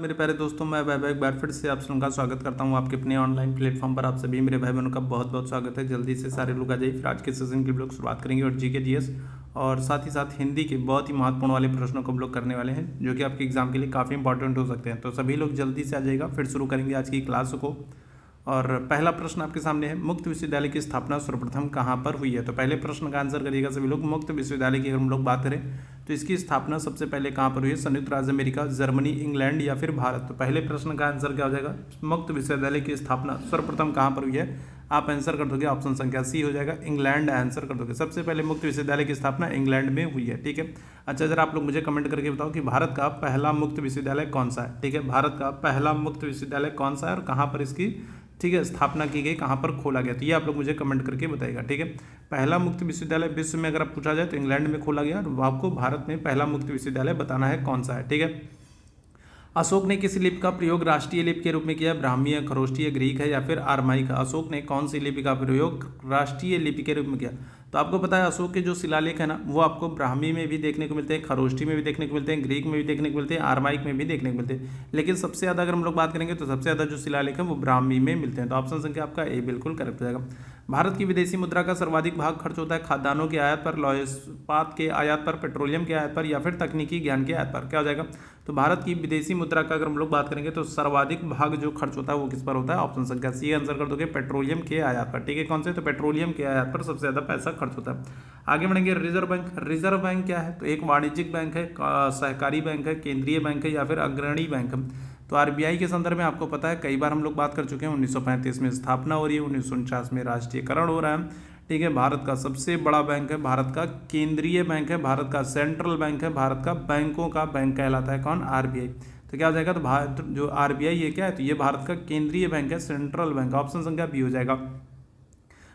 मेरे प्यारे दोस्तों, मैं वैभव एक बार फिर से आप सबका स्वागत करता हूं आपके अपने ऑनलाइन प्लेटफॉर्म पर। आप सभी मेरे भाई बहनों का बहुत बहुत स्वागत है। जल्दी से सारे लोग आ जाइए। फिर आज के सेशन की हम लोग शुरुआत करेंगे और जीके जीएस और साथ ही साथ हिंदी के बहुत ही महत्वपूर्ण वाले प्रश्नों को हम लोग करने वाले हैं, जो कि आपके एग्जाम के लिए काफ़ी इंपॉर्टेंट हो सकते हैं। तो सभी लोग जल्दी से आ जाइएगा। फिर शुरू करेंगे आज की क्लास को। और पहला प्रश्न आपके सामने है, मुक्त विश्वविद्यालय की स्थापना सर्वप्रथम कहाँ पर हुई है? तो पहले प्रश्न का आंसर करिएगा सभी लोग। मुक्त विश्वविद्यालय की अगर हम लोग बात करें तो इसकी स्थापना सबसे पहले कहाँ पर हुई है? संयुक्त राज्य अमेरिका, जर्मनी, इंग्लैंड या फिर भारत? तो पहले प्रश्न का आंसर क्या हो जाएगा? मुक्त विश्वविद्यालय की स्थापना सर्वप्रथम कहाँ पर हुई है? आप आंसर कर दोगे, ऑप्शन संख्या सी हो जाएगा, इंग्लैंड आंसर कर दोगे। सबसे पहले मुक्त विश्वविद्यालय की स्थापना इंग्लैंड में हुई है। ठीक है। अच्छा, जरा आप लोग मुझे कमेंट करके बताओ कि भारत का पहला मुक्त विश्वविद्यालय कौन सा है? ठीक है, भारत का पहला मुक्त विश्वविद्यालय कौन सा है और कहाँ पर इसकी ठीक है स्थापना की गई, कहाँ पर खोला गया? तो ये आप लोग मुझे कमेंट करके बताइएगा। ठीक है, पहला मुक्त विश्वविद्यालय विश्व में अगर आप पूछा जाए तो इंग्लैंड में खोला गया, और आपको भारत में पहला मुक्त विश्वविद्यालय बताना है कौन सा है। ठीक है। अशोक ने किस लिपि का प्रयोग राष्ट्रीय लिपि के रूप में किया? ब्राह्मी है, खरोष्टी है, ग्रीक है या फिर आरमाइक? अशोक ने कौन सी लिपि का प्रयोग राष्ट्रीय लिपि के रूप में किया? तो आपको पता है अशोक के जो शिलालेख है ना, वो आपको ब्राह्मी में भी देखने को मिलते हैं, खरोष्टी में भी देखने को मिलते हैं, ग्रीक में भी देखने को मिलते हैं, आरमाइक में भी देखने को मिलते हैं। लेकिन सबसे ज़्यादा अगर हम लोग बात करेंगे तो सबसे ज़्यादा जो शिलालेख है वो ब्राह्मी में मिलते हैं। तो ऑप्शन संख्या आपका ए बिल्कुल करेक्ट हो जाएगा। भारत की विदेशी मुद्रा का सर्वाधिक भाग खर्च होता है खाद्यान्नों के आयात पर, लौह इस्पात के आयात पर, पेट्रोलियम के आयात पर या फिर तकनीकी ज्ञान के आयात पर? क्या हो जाएगा? तो भारत की विदेशी मुद्रा का अगर हम लोग बात करेंगे तो सर्वाधिक भाग जो खर्च होता है वो किस पर होता है? ऑप्शन संख्या सी आंसर कर दोगे, पेट्रोलियम के आयात पर। ठीक है, कौन से? तो पेट्रोलियम के आयात पर सबसे ज्यादा पैसा खर्च होता है। आगे बढ़ेंगे, रिजर्व बैंक। रिजर्व बैंक क्या है? तो एक वाणिज्यिक बैंक है, सहकारी बैंक है, केंद्रीय बैंक है या फिर अग्रणी बैंक है? तो आरबीआई के संदर्भ में आपको पता है कई बार हम लोग बात कर चुके हैं। 1935 में स्थापना हो रही है, 1949 में राष्ट्रीयकरण हो रहा है। ठीक है, भारत का सबसे बड़ा बैंक है, भारत का केंद्रीय बैंक है, भारत का सेंट्रल बैंक है, भारत का बैंकों का बैंक कहलाता है कौन? आरबीआई। तो क्या हो जाएगा? तो भारत जो आरबीआई ये क्या है? तो ये भारत का केंद्रीय बैंक है, सेंट्रल बैंक। ऑप्शन संख्या बी हो जाएगा।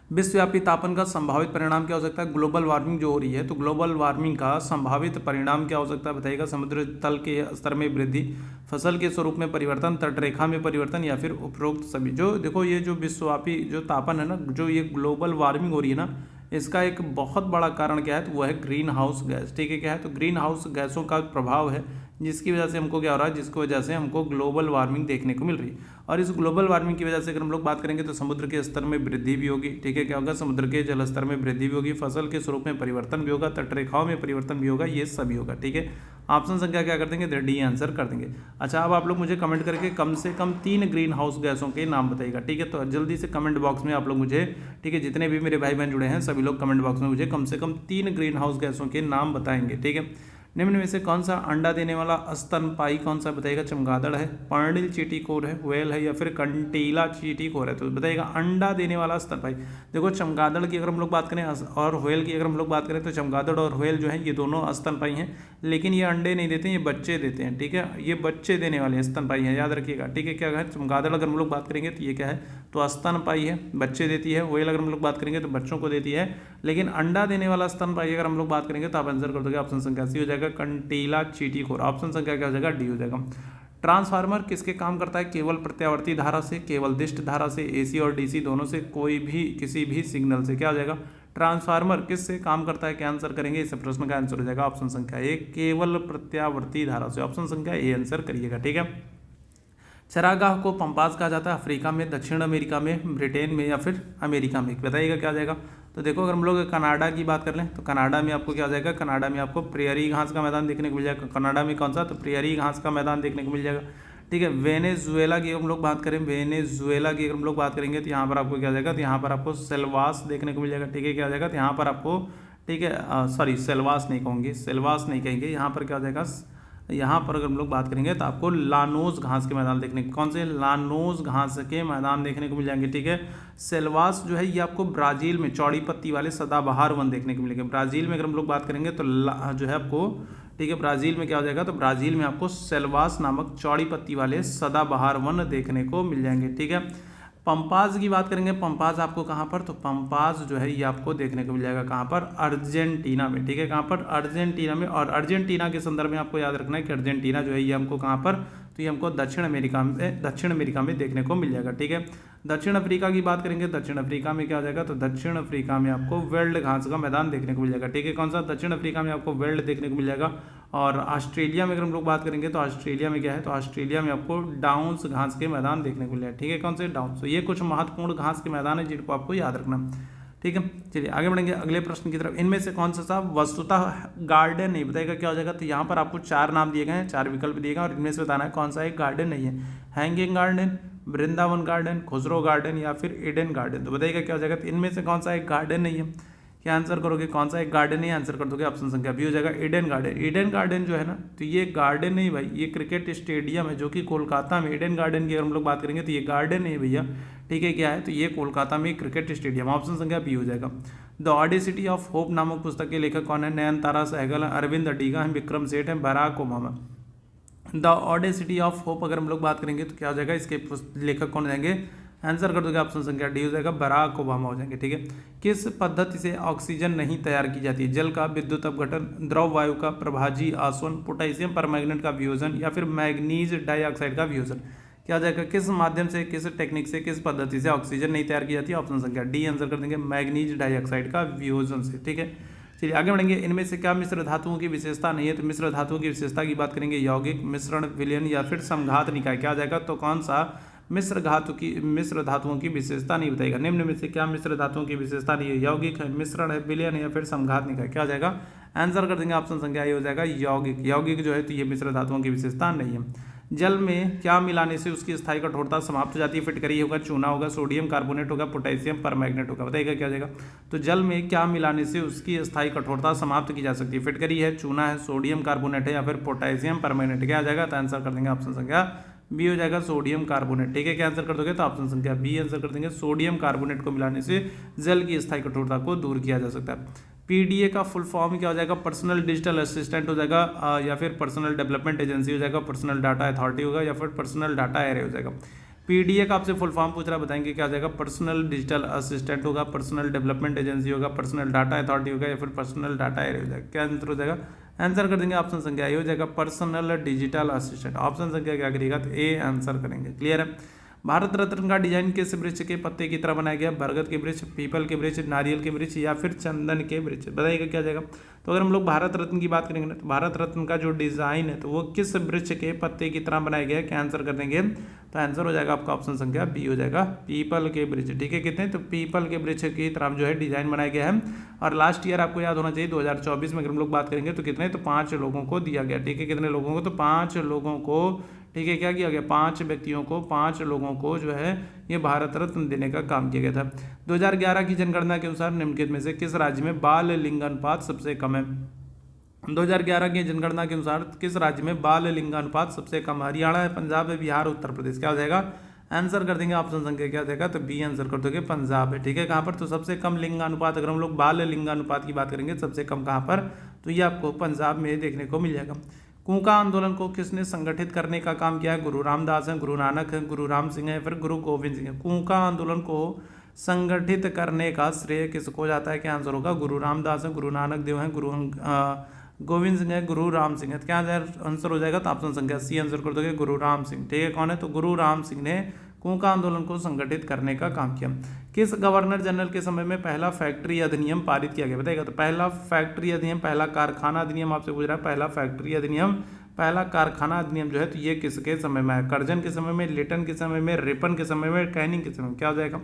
विश्वव्यापी तापन का संभावित परिणाम क्या हो सकता है? ग्लोबल वार्मिंग जो हो रही है, तो ग्लोबल वार्मिंग का संभावित परिणाम क्या हो सकता है बताइएगा? समुद्र तल के स्तर में वृद्धि, फसल के स्वरूप में परिवर्तन, तटरेखा में परिवर्तन या फिर उपरोक्त सभी? जो देखो, ये जो विश्वव्यापी जो तापन है ना, जो ये ग्लोबल वार्मिंग हो रही है ना, इसका एक बहुत बड़ा कारण क्या है? तो वह है ग्रीन हाउस गैस। ठीक है, क्या है? तो ग्रीन हाउस गैसों का प्रभाव है, जिसकी वजह से हमको क्या हो रहा है? जिसकी वजह से हमको ग्लोबल वार्मिंग देखने को मिल रही है। और इस ग्लोबल वार्मिंग की वजह से अगर हम लोग बात करेंगे तो समुद्र के स्तर में वृद्धि भी होगी। ठीक है, क्या होगा? समुद्र के जल स्तर में वृद्धि भी होगी, फसल के स्वरूप में परिवर्तन भी होगा, तटरेखाओं में परिवर्तन भी होगा, ये सभी होगा। ठीक है, ऑप्शन संख्या क्या कर देंगे? डी आंसर कर देंगे। अच्छा, अब आप लोग मुझे कमेंट करके कम से कम 3 ग्रीन हाउस गैसों के नाम बताइएगा। ठीक है, तो जल्दी से कमेंट बॉक्स में आप लोग मुझे, ठीक है, जितने भी मेरे भाई बहन जुड़े हैं सभी लोग कमेंट बॉक्स में मुझे कम से कम 3 ग्रीन हाउस गैसों के नाम बताएंगे। ठीक है, निम्न में से कौन सा अंडा देने वाला स्तनपायी कौन सा बताइएगा? चमगादड़ है, पर्णिल चींटीखोर है, व्हेल है या फिर कंटीला चींटीखोर है? तो बताइएगा अंडा देने वाला स्तनपायी। देखो, चमगादड़ की अगर हम लोग बात करें और व्हेल की अगर हम लोग बात करें तो चमगादड़ और व्हेल जो है ये दोनों स्तनपायी हैं, लेकिन ये अंडे नहीं देते, ये बच्चे देते हैं। ठीक है, ये बच्चे देने वाले स्तनपायी हैं, याद रखिएगा। ठीक है, क्या है? चमगादड़ अगर हम लोग बात करेंगे तो ये क्या है? तो स्तनपायी है, बच्चे देती है। व्हेल अगर हम लोग बात करेंगे तो बच्चों को देती है, लेकिन अंडा देने वाला स्तनपायी अगर हम लोग बात करेंगे तो आप आंसर कर दोगे, ऑप्शन संख्या सी हो जाएगा, कंटीला चींटीखोर। ऑप्शन संख्या क्या हो जाएगा? डी हो जाएगा। ट्रांसफार्मर किसके काम करता है? केवल प्रत्यावर्ती धारा से, केवल दिष्ट धारा से, एसी और डीसी दोनों से, कोई भी किसी भी सिग्नल से? क्या हो जाएगा? ट्रांसफार्मर किससे काम करता है? क्या आंसर करेंगे? इस प्रश्न का आंसर हो जाएगा ऑप्शन संख्या ए, केवल प्रत्यावर्ती धारा से। ऑप्शन संख्या ए आंसर करिएगा। ठीक है, चरागाह को पंपास कहा जाता है अफ्रीका में, दक्षिण अमेरिका में, ब्रिटेन में या फिर अमेरिका में? बताइएगा क्या हो जाएगा? तो देखो, अगर हम लोग कनाडा की बात कर लें तो कनाडा में आपको क्या हो जाएगा? कनाडा में आपको प्रेयरी घास का मैदान देखने को मिल जाएगा। कनाडा में कौन सा? तो प्रेयरी घास का मैदान देखने को मिल जाएगा। ठीक है, वेनेजुएला की हम लोग बात करें, वेनेजुएला की अगर हम लोग बात करेंगे तो यहाँ पर आपको क्या हो जाएगा? तो यहाँ पर आपको सेल्वास देखने को मिल जाएगा। ठीक है, क्या हो जाएगा? तो यहाँ पर आपको, ठीक है, सॉरी सेल्वास नहीं कहूँगी, सेल्वास नहीं कहेंगे, यहाँ पर क्या हो जाएगा? यहाँ पर अगर हम लोग बात करेंगे तो आपको लानोस घास के मैदान देखने, कौन से? लानोस घास के मैदान देखने को मिल जाएंगे। ठीक है, सेल्वास जो है ये आपको ब्राजील में चौड़ी पत्ती वाले सदाबहार वन देखने को मिलेंगे। ब्राजील में अगर हम लोग बात करेंगे तो जो है आपको, ठीक है, ब्राजील में क्या हो जाएगा? तो ब्राजील में आपको सेल्वास नामक चौड़ी पत्ती वाले सदाबहार वन देखने को मिल जाएंगे। ठीक है, पंपाज की बात करेंगे, पंपाज आपको कहाँ पर? तो पंपाज जो है ये आपको देखने को मिल जाएगा कहाँ पर? अर्जेंटीना में। ठीक है, कहाँ पर? अर्जेंटीना में। और अर्जेंटीना के संदर्भ में आपको याद रखना है कि अर्जेंटीना जो है ये हमको कहाँ पर? तो ये हमको दक्षिण अमेरिका में देखने को मिल जाएगा। ठीक है, दक्षिण अफ्रीका की बात करेंगे, दक्षिण अफ्रीका में क्या हो जाएगा? तो दक्षिण अफ्रीका में आपको वेल्ड घास का मैदान देखने को मिल जाएगा। ठीक है, कौन सा? दक्षिण अफ्रीका में आपको वेल्ड देखने को मिल जाएगा। और ऑस्ट्रेलिया में अगर हम लोग बात करेंगे तो ऑस्ट्रेलिया में क्या है, तो ऑस्ट्रेलिया में आपको डाउन्स घास के मैदान देखने को मिले हैं। ठीक है, कौन से डाउन्स, तो ये कुछ महत्वपूर्ण घास के मैदान है जिनको आपको याद रखना। ठीक है, चलिए आगे बढ़ेंगे अगले प्रश्न की तरफ। इनमें से कौन सा वस्तुतः गार्डन नहीं, बताएगा क्या हो जाएगा। तो यहाँ पर आपको 4 नाम दिए गए हैं, 4 विकल्प दिए गए और इनमें से बताना है कौन सा एक गार्डन नहीं है। Hanging garden, Vrindavan garden, Khusro garden या फिर ईडन गार्डन। तो बताइएगा क्या हो जाएगा। तो इनमें से कौन सा एक गार्डन नहीं है, क्या आंसर करोगे, कौन सा एक गार्डन नहीं आंसर कर दोगे, ऑप्शन संख्या बी हो जाएगा ईडन गार्डन। ईडन गार्डन जो है ना, तो ये गार्डन नहीं भाई, ये क्रिकेट स्टेडियम है जो कि कोलकाता में। ईडन गार्डन की अगर हम लोग बात करेंगे तो ये गार्डन नहीं भैया। ठीक है, क्या है, तो ये कोलकाता में क्रिकेट स्टेडियम, ऑप्शन संख्या बी हो जाएगा। द ऑडेसिटी ऑफ होप नामक पुस्तक के लेखक कौन है, नयनतारा सहगल, अरविंद अडीगा है, विक्रम सेठ है, Barack Obama. The audacity of hope अगर हम लोग बात करेंगे तो क्या हो जाएगा, इसके लेखक कौन जाएंगे, आंसर कर दोगे ऑप्शन संख्या डी हो जाएगा, बराक ओबामा हो जाएंगे। ठीक है, किस पद्धति से ऑक्सीजन नहीं तैयार की जाती है, जल का विद्युत अपघटन, द्रव वायु का प्रभाजी आसवन, पोटेशियम परमैंगनेट का वियोजन या फिर मैग्नीज डाइऑक्साइड का वियोजन। क्या हो जाएगा, किस माध्यम से, किस टेक्निक से, किस पद्धति से ऑक्सीजन नहीं तैयार की जाती है, ऑप्शन संख्या डी आंसर कर देंगे, मैग्नीज डाइऑक्साइड का वियोजन से। ठीक है, चलिए आगे बढ़ेंगे। इनमें से क्या मिश्र धातुओं की विशेषता नहीं है, तो मिश्र धातुओं की विशेषता की बात करेंगे, यौगिक, मिश्रण, विलयन या फिर समघात निकाय। क्या हो जाएगा, तो कौन सा मिश्र धातुओं की विशेषता नहीं बताएगा। निम्न में से क्या मिश्र धातुओं की विशेषता नहीं है, यौगिक है, मिश्रण है, विलयन या फिर समघात निकाय। क्या हो जाएगा, आंसर कर देंगे ऑप्शन संख्या ए हो जाएगा, यौगिक। यौगिक जो है तो ये मिश्र धातुओं की विशेषता नहीं है। जल में क्या मिलाने से उसकी स्थायी कठोरता समाप्त हो जाती है, फिटकरी होगा, चूना होगा, सोडियम कार्बोनेट होगा, पोटेशियम परमैंगनेट होगा। बताइएगा क्या हो जाएगा। तो जल में क्या मिलाने से उसकी स्थायी कठोरता समाप्त की जा सकती है, फिटकरी है, चूना है, सोडियम कार्बोनेट है या फिर पोटेशियम परमैंगनेट। क्या आ जाएगा, तो आंसर कर देंगे ऑप्शन संख्या बी हो जाएगा, सोडियम कार्बोनेट। ठीक है, क्या आंसर कर दोगे, तो ऑप्शन संख्या बी आंसर कर देंगे, सोडियम कार्बोनेट को मिलाने से जल की स्थायी कठोरता को दूर किया जा सकता है। पीडीए का फुल फॉर्म क्या हो जाएगा, पर्सनल डिजिटल असिस्टेंट हो जाएगा या फिर पर्सनल डेवलपमेंट एजेंसी हो जाएगा, पर्सनल डाटा अथॉरिटी होगा या फिर पर्सनल डाटा एरे हो जाएगा। पीडीए का आपसे फुल फॉर्म पूछ रहा है, बताएंगे क्या हो जाएगा, पर्सनल डिजिटल असिस्टेंट होगा, पर्सनल डेवलपमेंट एजेंसी होगा, पर्सनल डाटा अथॉरिटी होगा या फिर पर्सनल डाटा एरे हो जाएगा। क्या आंसर हो जाएगा, आंसर कर देंगे ऑप्शन संख्या ए हो जाएगा, पर्सनल डिजिटल असिस्टेंट। ऑप्शन संख्या क्या करिएगा, तो ए आंसर करेंगे। क्लियर है। भारत रत्न का डिजाइन किस वृक्ष के पत्ते की तरह बनाया गया, बरगद के वृक्ष, पीपल के वृक्ष, नारियल के वृक्ष या फिर चंदन के वृक्ष। बताइएगा क्या जाएगा। तो अगर हम लोग भारत रत्न की बात करेंगे ना, तो भारत रत्न का जो डिजाइन है तो वो किस वृक्ष के पत्ते की तरह बनाया गया है, क्या आंसर कर देंगे, तो आंसर हो जाएगा आपका ऑप्शन संख्या बी हो जाएगा, पीपल के वृक्ष। ठीक है, कितने, तो पीपल के वृक्ष की तरह जो है डिजाइन बनाया गया है। और लास्ट ईयर आपको याद होना चाहिए 2024 में अगर हम लोग बात करेंगे तो कितने, तो 5 लोगों को दिया गया। ठीक है, कितने लोगों को, तो 5 लोगों को। ठीक है, क्या किया गया, 5 व्यक्तियों को, 5 लोगों को जो है ये भारत रत्न देने का काम किया गया था। 2011 की जनगणना के अनुसार निम्नलिखित में से किस राज्य में बाल लिंगानुपात सबसे कम है। 2011 की जनगणना के अनुसार किस राज्य में बाल लिंगानुपात सबसे कम है, हरियाणा है, पंजाब है, बिहार, उत्तर प्रदेश। क्या हो जाएगा, आंसर कर देंगे ऑप्शन संख्या क्या देगा, तो बी आंसर कर दोगे, पंजाब है। ठीक है, कहाँ पर, तो सबसे कम लिंगानुपात अगर हम लोग बाल लिंगानुपात की बात करेंगे सबसे कम कहाँ पर, तो ये आपको पंजाब में देखने को मिल जाएगा। कूका आंदोलन को किसने संगठित करने का काम किया है, गुरु रामदास है, गुरु नानक है, गुरु राम सिंह है, फिर गुरु गोविंद सिंह है। कूका आंदोलन को संगठित करने का श्रेय किसको जाता है, क्या आंसर होगा, गुरु रामदास है, गुरु नानक देव है, गुरु गोविंद सिंह है, गुरु राम सिंह है। क्या आंसर हो जाएगा, तो ऑप्शन संख्या सी आंसर कर दोगे, गुरु राम सिंह। ठीक है, कौन है, तो गुरु राम सिंह ने कूका आंदोलन को संगठित करने का काम किया। किस गवर्नर जनरल के समय में पहला फैक्ट्री अधिनियम पारित किया गया, बताइएगा। तो पहला फैक्ट्री अधिनियम, पहला कारखाना अधिनियम आपसे पूछ रहा है, पहला फैक्ट्री अधिनियम, पहला कारखाना अधिनियम जो है तो ये किसके समय में है, कर्जन के समय में, लिटन के समय में, रिपन के समय में, कैनिंग के समय में। क्या हो जाएगा,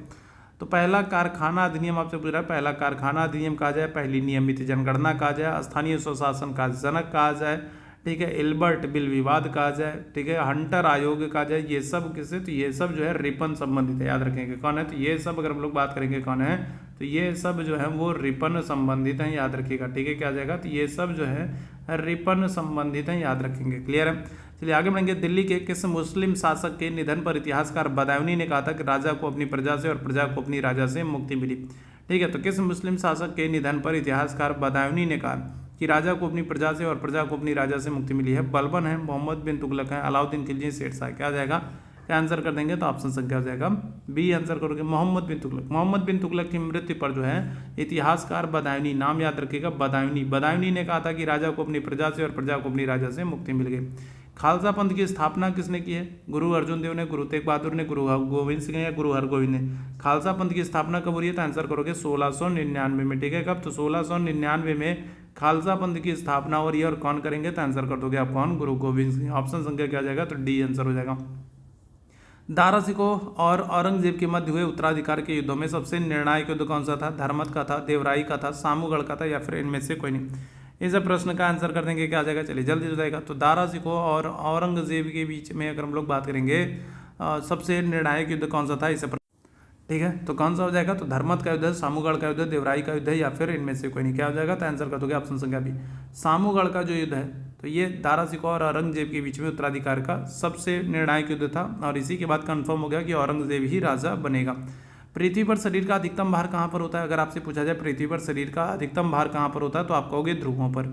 तो पहला कारखाना अधिनियम आपसे पूछ रहा है, पहला कारखाना अधिनियम कहा जाए, पहली नियमित जनगणना कहा जाए, स्थानीय स्वशासन का जनक कहा जाए, ठीक है, एल्बर्ट बिल विवाद कहा जाए, ठीक है, हंटर आयोग कहा जाए, ये सब किससे, तो ये सब जो है रिपन संबंधित है, याद रखेंगे कौन है, तो ये सब अगर हम लोग बात करेंगे कौन है, तो ये सब जो है वो रिपन संबंधित हैं, याद रखिएगा। ठीक है, क्या आ जाएगा, तो ये सब जो है रिपन संबंधित हैं, याद रखेंगे। क्लियर है। चलिए आगे बढ़ेंगे। दिल्ली के किस मुस्लिम शासक के निधन पर इतिहासकार बदायूनी ने कहा था कि राजा को अपनी प्रजा से और प्रजा को अपनी राजा से मुक्ति मिली। ठीक है, तो किस मुस्लिम शासक के निधन पर इतिहासकार बदायूनी ने कहा कि राजा को अपनी प्रजा से और प्रजा को अपनी राजा से मुक्ति मिली है, बलबन है, मोहम्मद बिन तुगलक है, अलाउद्दीन खिलजी, शेरशाह। क्या आ जाएगा, क्या आंसर कर देंगे, तो ऑप्शन संख्या हो जाएगा बी आंसर करोगे, मोहम्मद बिन तुगलक। मोहम्मद बिन तुगलक की मृत्यु पर जो है इतिहासकार बदायूनी, नाम याद रखिएगा, बदायूनी ने कहा था कि राजा को अपनी प्रजा से और प्रजा को अपनी राजा से मुक्ति मिल गई। खालसा पंथ की स्थापना किसने की है? गुरु अर्जुन देव ने, गुरु तेग बहादुर ने, गुरु गोविंद सिंह या गुरु हरगोविंद ने। खालसा पंथ की स्थापना कब हो रही है? तो आंसर करोगे 1699 में। ठीक है, कब? तो 1699 में खालसा पंथ की स्थापना हो रही है। और कौन करेंगे? तो आंसर कर दोगे आप कौन? गुरु गोविंद सिंह। ऑप्शन संख्या क्या आ जाएगा? तो डी आंसर हो जाएगा। दारा सिकोह और औरंगजेब के मध्य हुए उत्तराधिकार के युद्धों में सबसे निर्णायक युद्ध कौन सा था? धर्मत का था, देवराई का था, सामूगढ़ का था, या फिर इनमें से कोई नहीं? इस प्रश्न का आंसर कर देंगे, क्या आ जाएगा? चलिए जल्दी हो जाएगा। तो दारा सिकोह और औरंगजेब के बीच में अगर हम लोग बात करेंगे सबसे निर्णायक युद्ध कौन सा था, इसे ठीक है, तो कौन सा हो जाएगा? तो धर्मत का युद्ध, सामूगढ़ का युद्ध, देवराई का युद्ध है, या फिर इनमें से कोई नहीं? क्या हो जाएगा? तो आंसर कर दोगे ऑप्शन संख्या बी, सामूगढ़ का जो युद्ध है, तो ये दारा सिकोह और औरंगजेब के बीच में उत्तराधिकार का सबसे निर्णायक युद्ध था। और इसी के बाद कंफर्म हो गया कि औरंगजेब ही राजा बनेगा। पृथ्वी पर शरीर का अधिकतम भार कहाँ पर होता है? अगर आपसे पूछा जाए पृथ्वी पर शरीर का अधिकतम भार कहाँ पर होता है, तो आप कहोगे ध्रुवों पर।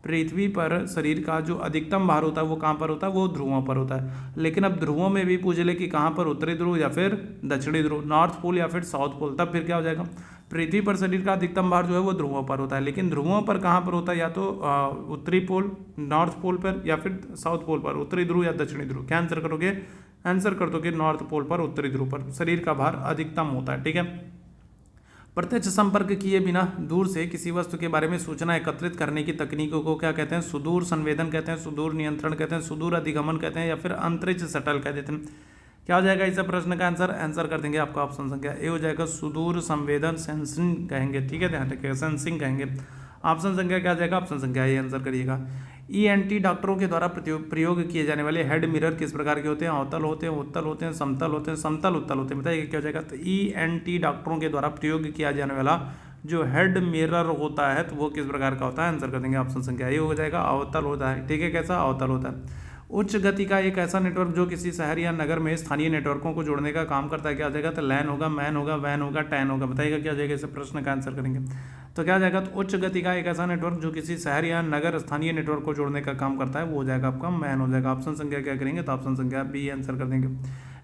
पृथ्वी पर शरीर का जो अधिकतम भार होता है वो कहाँ पर होता है? वो ध्रुवों पर होता है। लेकिन अब ध्रुवों में भी पूछ ले कि कहाँ पर, उत्तरी ध्रुव या फिर दक्षिणी ध्रुव, नॉर्थ पोल या फिर साउथ पोल, तब फिर क्या हो जाएगा? पृथ्वी पर शरीर का अधिकतम भार जो है वो ध्रुवों पर होता है। लेकिन ध्रुवों पर कहाँ पर होता है? या तो उत्तरी पोल, नॉर्थ पोल पर, या फिर साउथ पोल पर, उत्तरी ध्रुव या दक्षिणी ध्रुव। क्या आंसर करोगे? आंसर कर दोगे नॉर्थ पोल पर, उत्तरी ध्रुव पर शरीर का भार अधिकतम होता है। ठीक है, प्रत्यक्ष संपर्क किए बिना दूर से किसी वस्तु के बारे में सूचना एकत्रित करने की तकनीकों को क्या कहते हैं? सुदूर संवेदन कहते हैं, सुदूर नियंत्रण कहते हैं, सुदूर अधिगमन कहते हैं, या फिर अंतरिक्ष शटल कह देते हैं। क्या हो जाएगा इस प्रश्न का आंसर? आंसर कर देंगे आपका ऑप्शन संख्या ए हो जाएगा, सुदूर संवेदन, सेंसिंग कहेंगे। ठीक है, ध्यान रखिएगा, सेंसिंग कहेंगे। ऑप्शन संख्या क्या आ जाएगा? ऑप्शन संख्या ए आंसर करिएगा। ईएनटी डॉक्टरों के द्वारा प्रयोग किए जाने वाले हेड मिरर किस प्रकार के होते हैं? अवतल होते हैं, उत्तल होते हैं, समतल होते हैं, समतल उत्तल होते हैं? बताइए क्या हो जाएगा? तो ईएनटी डॉक्टरों के द्वारा प्रयोग किया जाने वाला जो हेड मिरर होता है तो वो किस प्रकार का होता है? आंसर कर देंगे ऑप्शन संख्या ए हो जाएगा, अवतल होता है। ठीक है, कैसा? अवतल होता है। उच्च गति का एक ऐसा नेटवर्क जो किसी शहर या नगर में स्थानीय नेटवर्कों को जोड़ने का काम करता है, क्या आ जाएगा? तो लैन होगा, मैन होगा, वैन होगा, टैन होगा। बताइएगा क्या आ जाएगा? इस प्रश्न का आंसर करेंगे तो क्या आ जाएगा? तो उच्च गति का एक ऐसा नेटवर्क जो किसी शहर या नगर स्थानीय नेटवर्क को जोड़ने का काम करता है, वो हो जाएगा आपका मैन हो जाएगा। ऑप्शन संख्या क्या करेंगे? तो ऑप्शन संख्या बी आंसर कर देंगे।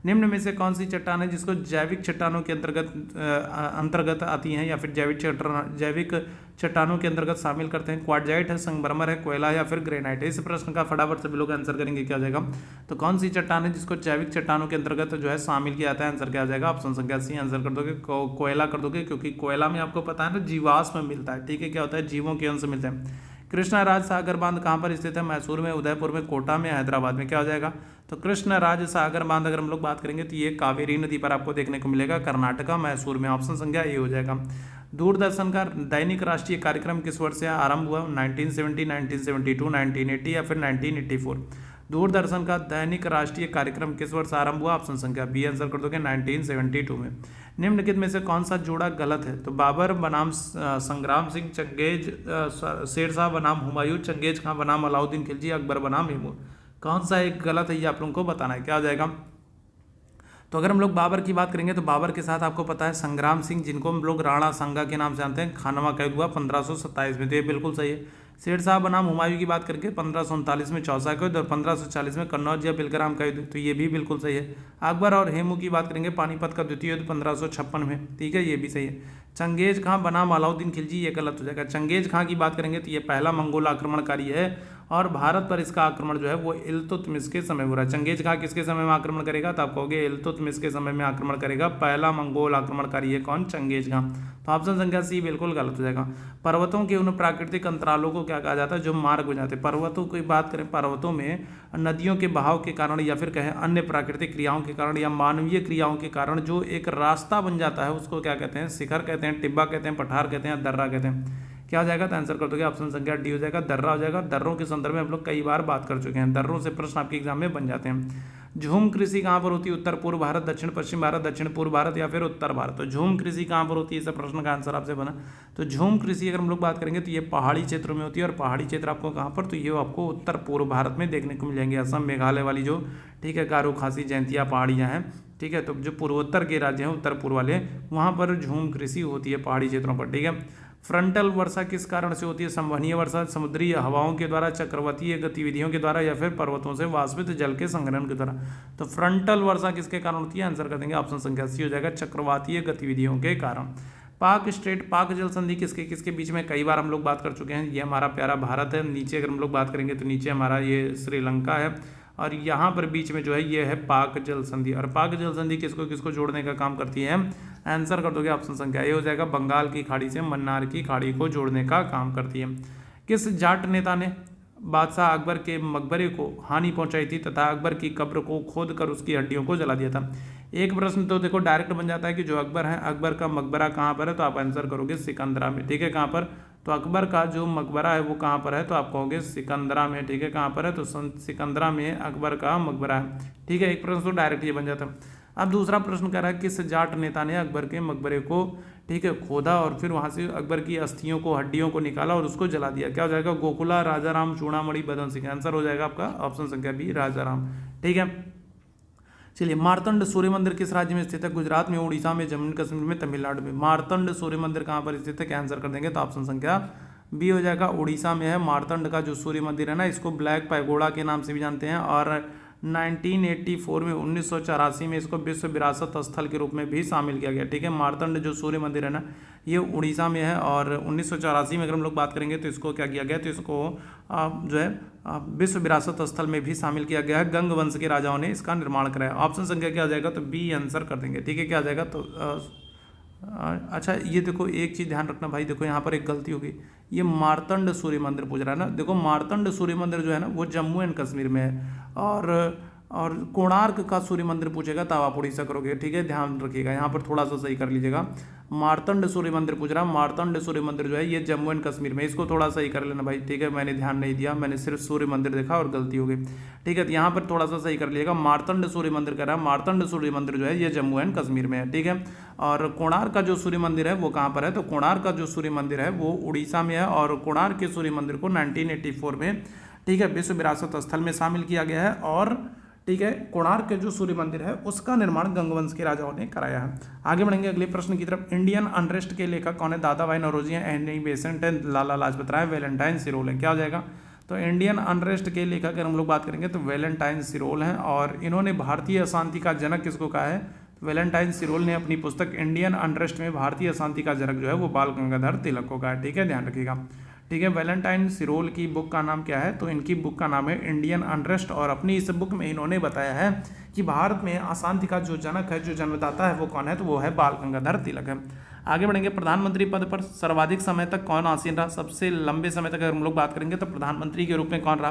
निम्न में से कौन सी चट्टान है जिसको जैविक चट्टानों के अंतर्गत आती हैं, या फिर जैविक चट्टानों के अंतर्गत शामिल करते हैं? क्वार्टजाइट है, संगमरमर है, कोयला या फिर ग्रेनाइट है? इस प्रश्न का फटाफट से लोग आंसर करेंगे, क्या हो जाएगा? तो कौन सी चट्टान है जिसको जैविक चट्टानों के अंतर्गत जो है शामिल किया जाता है? आंसर क्या आ जाएगा? ऑप्शन संख्या सी आंसर कर दोगे, कोयला कर दोगे, क्योंकि कोयला में आपको पता है ना जीवाश्म मिलता है। ठीक है, क्या होता है? जीवों के अंश मिलते हैं। कृष्णराज सागर बांध कहाँ पर स्थित है? मैसूर में, उदयपुर में, कोटा में, हैदराबाद में? क्या हो जाएगा? तो कृष्णराज सागर बांध अगर हम लोग बात करेंगे तो ये कावेरी नदी पर आपको देखने को मिलेगा, कर्नाटका, मैसूर में। ऑप्शन संख्या ए हो जाएगा। दूरदर्शन का दैनिक राष्ट्रीय कार्यक्रम किस वर्ष से आरंभ हुआ? 1970, 1972, 1980 या फिर 1984? दूरदर्शन का दैनिक राष्ट्रीय कार्यक्रम किस वर्ष आरंभ हुआ? ऑप्शन संख्या बी आंसर कर दोगे, 1972 में। निम्नलिखित में से कौन सा जोड़ा गलत है? तो बाबर बनाम संग्राम सिंह, चंगेज शेरशाह बनाम हुमायूं, चंगेज खां बनाम अलाउद्दीन खिलजी, अकबर बनाम तैमूर? कौन सा एक गलत है ये आप लोगों को बताना है। क्या हो जाएगा? तो अगर हम लोग बाबर की बात करेंगे तो बाबर के साथ आपको पता है संग्राम सिंह, जिनको हम लोग राणा सांगा के नाम से जानते हैं, खानवा कैद हुआ 1527 में, तो ये बिल्कुल सही है। शेरशाह बनाम हुमायूं की बात करके 1539 में चौसा कैद और 1540 में कन्नौज या बिलग्राम कैद, तो ये भी बिल्कुल सही है। अकबर और हेमू की बात करेंगे पानीपत का द्वितीय युद्ध 1556 में, ठीक है, ये भी सही है। चंगेज खां बनाम अलाउद्दीन खिलजी, ये गलत हो जाएगा। चंगेज खां की बात करेंगे तो ये पहला मंगोल आक्रमणकारी है और भारत पर इसका आक्रमण जो है वो इल्तुतमिश के समय हो रहा है। चंगेज खां किसके समय में आक्रमण करेगा? तो आप कहोगे इल्तुतमिश के समय में आक्रमण करेगा। पहला मंगोल आक्रमणकारी है कौन? चंगेज खां। तो ऑप्शन संख्या सी बिल्कुल गलत हो जाएगा। पर्वतों के उन प्राकृतिक अंतरालों को क्या कहा जाता है जो मार्ग हो जाते हैं? पर्वतों की बात करें, पर्वतों में नदियों के बहाव के कारण या फिर कहें अन्य प्राकृतिक क्रियाओं के कारण या मानवीय क्रियाओं के कारण जो एक रास्ता बन जाता है उसको क्या कहते हैं? शिखर कहते हैं, टिब्बा कहते हैं, पठार कहते हैं, दर्रा कहते हैं। क्या हो जाएगा? तो आंसर कर दोगे ऑप्शन संख्या डी हो जाएगा, दर्रा हो जाएगा। दर्रों के संदर्भ में हम लोग कई बार बात कर चुके हैं, दर्रों से प्रश्न आपके एग्जाम में बन जाते हैं। झूम कृषि कहाँ पर होती है? उत्तर पूर्व भारत, दक्षिण पश्चिम भारत, दक्षिण पूर्व भारत या फिर उत्तर भारत? तो झूम कृषि कहाँ पर होती है? इस प्रश्न का आंसर आपसे बना। तो झूम कृषि अगर हम लोग बात करेंगे तो ये पहाड़ी क्षेत्रों में होती है और पहाड़ी क्षेत्र आपको कहाँ पर? तो ये आपको उत्तर पूर्व भारत में देखने को मिल जाएंगे। असम, मेघालय वाली जो, ठीक है, गारो, खासी, जयंतिया पहाड़ियाँ हैं, ठीक है, तो जो पूर्वोत्तर के राज्य हैं, उत्तर पूर्व वाले, वहाँ पर झूम कृषि होती है पहाड़ी क्षेत्रों पर, ठीक है। फ्रंटल वर्षा किस कारण से होती है? संवहनीय वर्षा, समुद्री हवाओं के द्वारा, चक्रवातीय गतिविधियों के द्वारा या फिर पर्वतों से वाष्पित जल के संग्रहण के द्वारा? तो फ्रंटल वर्षा किसके कारण होती है? आंसर कर देंगे ऑप्शन संख्या सी हो जाएगा, चक्रवातीय गतिविधियों के कारण। पाक स्टेट, पाक जल संधि किसके किसके बीच में, कई बार हम लोग बात कर चुके हैं। ये हमारा प्यारा भारत है, नीचे अगर हम लोग बात करेंगे तो नीचे हमारा ये श्रीलंका है, और यहाँ पर बीच में जो है ये है पाक जल संधि। और पाक जल संधि किसको किसको जोड़ने का काम करती है, आंसर कर दोगे ऑप्शन संख्या ए हो जाएगा, बंगाल की खाड़ी से मन्नार की खाड़ी को जोड़ने का काम करती है। किस जाट नेता ने बादशाह अकबर के मकबरे को हानि पहुंचाई थी तथा अकबर की कब्र को खोद कर उसकी हड्डियों को जला दिया था। एक प्रश्न तो देखो डायरेक्ट बन जाता है कि जो अकबर है, अकबर का मकबरा कहाँ पर है, तो आप आंसर करोगे सिकंदरा में। ठीक है, कहाँ पर, तो अकबर का जो मकबरा है वो कहाँ पर है, तो आप कहोगे सिकंदरा में। ठीक है, कहाँ पर है, तो सिकंदरा में अकबर का मकबरा है। ठीक है, एक प्रश्न तो डायरेक्ट ये बन जाता है। अब दूसरा प्रश्न कह रहा है किस जाट नेता ने अकबर के मकबरे को, ठीक है, खोदा और फिर वहाँ से अकबर की अस्थियों को, हड्डियों को निकाला और उसको जला दिया। क्या हो जाएगा, गोकुला, राजाराम, चूड़ामणि, बदन सिंह। आंसर हो जाएगा आपका ऑप्शन संख्या बी, राजाराम। ठीक है, चलिए, मार्तंड सूर्य मंदिर किस राज्य में स्थित है, गुजरात में, उड़ीसा में, जम्मू कश्मीर में, तमिलनाडु में। मार्तंड सूर्य मंदिर कहाँ पर स्थित है, क्या आंसर कर देंगे, तो ऑप्शन संख्या बी हो जाएगा, उड़ीसा में है। मार्तंड का जो सूर्य मंदिर है ना, इसको ब्लैक पैगोडा के नाम से भी जानते हैं, और 1984 में 1984 में इसको विश्व विरासत स्थल के रूप में भी शामिल किया गया। ठीक है, मार्तंड जो सूर्य मंदिर है ना, ये उड़ीसा में है, और 1984 में अगर हम लोग बात करेंगे तो इसको क्या किया गया, तो इसको जो है विश्व विरासत स्थल में भी शामिल किया गया है। गंग वंश के राजाओं ने इसका निर्माण कराया। ऑप्शन संख्या क्या आ जाएगा, तो बी आंसर कर देंगे। ठीक है, क्या आ जाएगा, तो अच्छा ये देखो एक चीज़ ध्यान रखना भाई, देखो यहाँ पर एक गलती होगी, ये मार्तंड सूर्य मंदिर पूछ रहा है ना। देखो मार्तंड सूर्य मंदिर जो है ना वो जम्मू एंड कश्मीर में है, और कोणार्क का सूर्य मंदिर पूछेगा तब आप उड़ीसा करोगे। ठीक है, ध्यान रखिएगा, यहाँ पर थोड़ा सा सही कर लीजिएगा। मार्तंड सूर्य मंदिर पूछ रहा है, मार्तंड सूर्य मंदिर जो है ये जम्मू एंड कश्मीर में, इसको थोड़ा सही कर लेना भाई। ठीक है, मैंने ध्यान नहीं दिया, मैंने सिर्फ सूर्य मंदिर देखा और गलती हो गई। ठीक है, तो यहाँ पर थोड़ा सा सही कर लीजिएगा, मार्तंड सूर्य मंदिर कह रहा है, मार्तंड सूर्य मंदिर जो है ये जम्मू एंड कश्मीर में है। ठीक है, और कोणार्क का जो सूर्य मंदिर है वो कहाँ पर है, तो कोणार्क का जो सूर्य मंदिर है वो उड़ीसा में है, और कोणार्क के सूर्य मंदिर को 1984 में, ठीक है, विश्व विरासत स्थल में शामिल किया गया है। और ठीक है, कोणार्क के जो सूर्य मंदिर है उसका निर्माण गंगवंश के राजाओं ने कराया है। आगे बढ़ेंगे अगले प्रश्न की तरफ। इंडियन अनरेस्ट के लेखक कौन है, दादा भाई नौरोजी हैं, एनी बेसेंट है, लाला लाजपत राय, वैलेंटाइन सिरोल है। क्या हो जाएगा, तो इंडियन अनरेस्ट के लेखक अगर हम लोग बात करेंगे तो वैलेंटाइन सिरोल हैं, और इन्होंने भारतीय अशांति का जनक किसको कहा है, वैलेंटाइन सिरोल ने अपनी पुस्तक इंडियन अनरेस्ट में भारतीय अशांति का जनक जो है वो बाल गंगाधर तिलक को कहा है। ठीक है, ध्यान रखिएगा। ठीक है, वैलेंटाइन सिरोल की बुक का नाम क्या है, तो इनकी बुक का नाम है इंडियन अनरेस्ट, और अपनी इस बुक में इन्होंने बताया है कि भारत में अशांति का जो जनक है, जो जन्मदाता है वो कौन है, तो वो है बाल गंगाधर तिलक है। आगे बढ़ेंगे, प्रधानमंत्री पद पर सर्वाधिक समय तक कौन आसीन रहा, सबसे लंबे समय तक अगर हम लोग बात करेंगे तो प्रधानमंत्री के रूप में कौन रहा,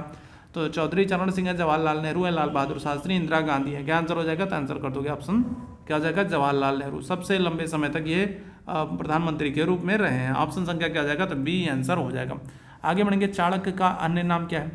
तो चौधरी चरण सिंह है, जवाहरलाल नेहरू है, लाल बहादुर शास्त्री, इंदिरा गांधी है। क्या आंसर हो जाएगा, तो आंसर कर दोगे ऑप्शन क्या हो जाएगा, जवाहरलाल नेहरू सबसे लंबे समय तक ये प्रधानमंत्री के रूप में रहे हैं। ऑप्शन संख्या क्या आ जाएगा, तो बी आंसर हो जाएगा। आगे बढ़ेंगे, चाणक्य का अन्य नाम क्या है,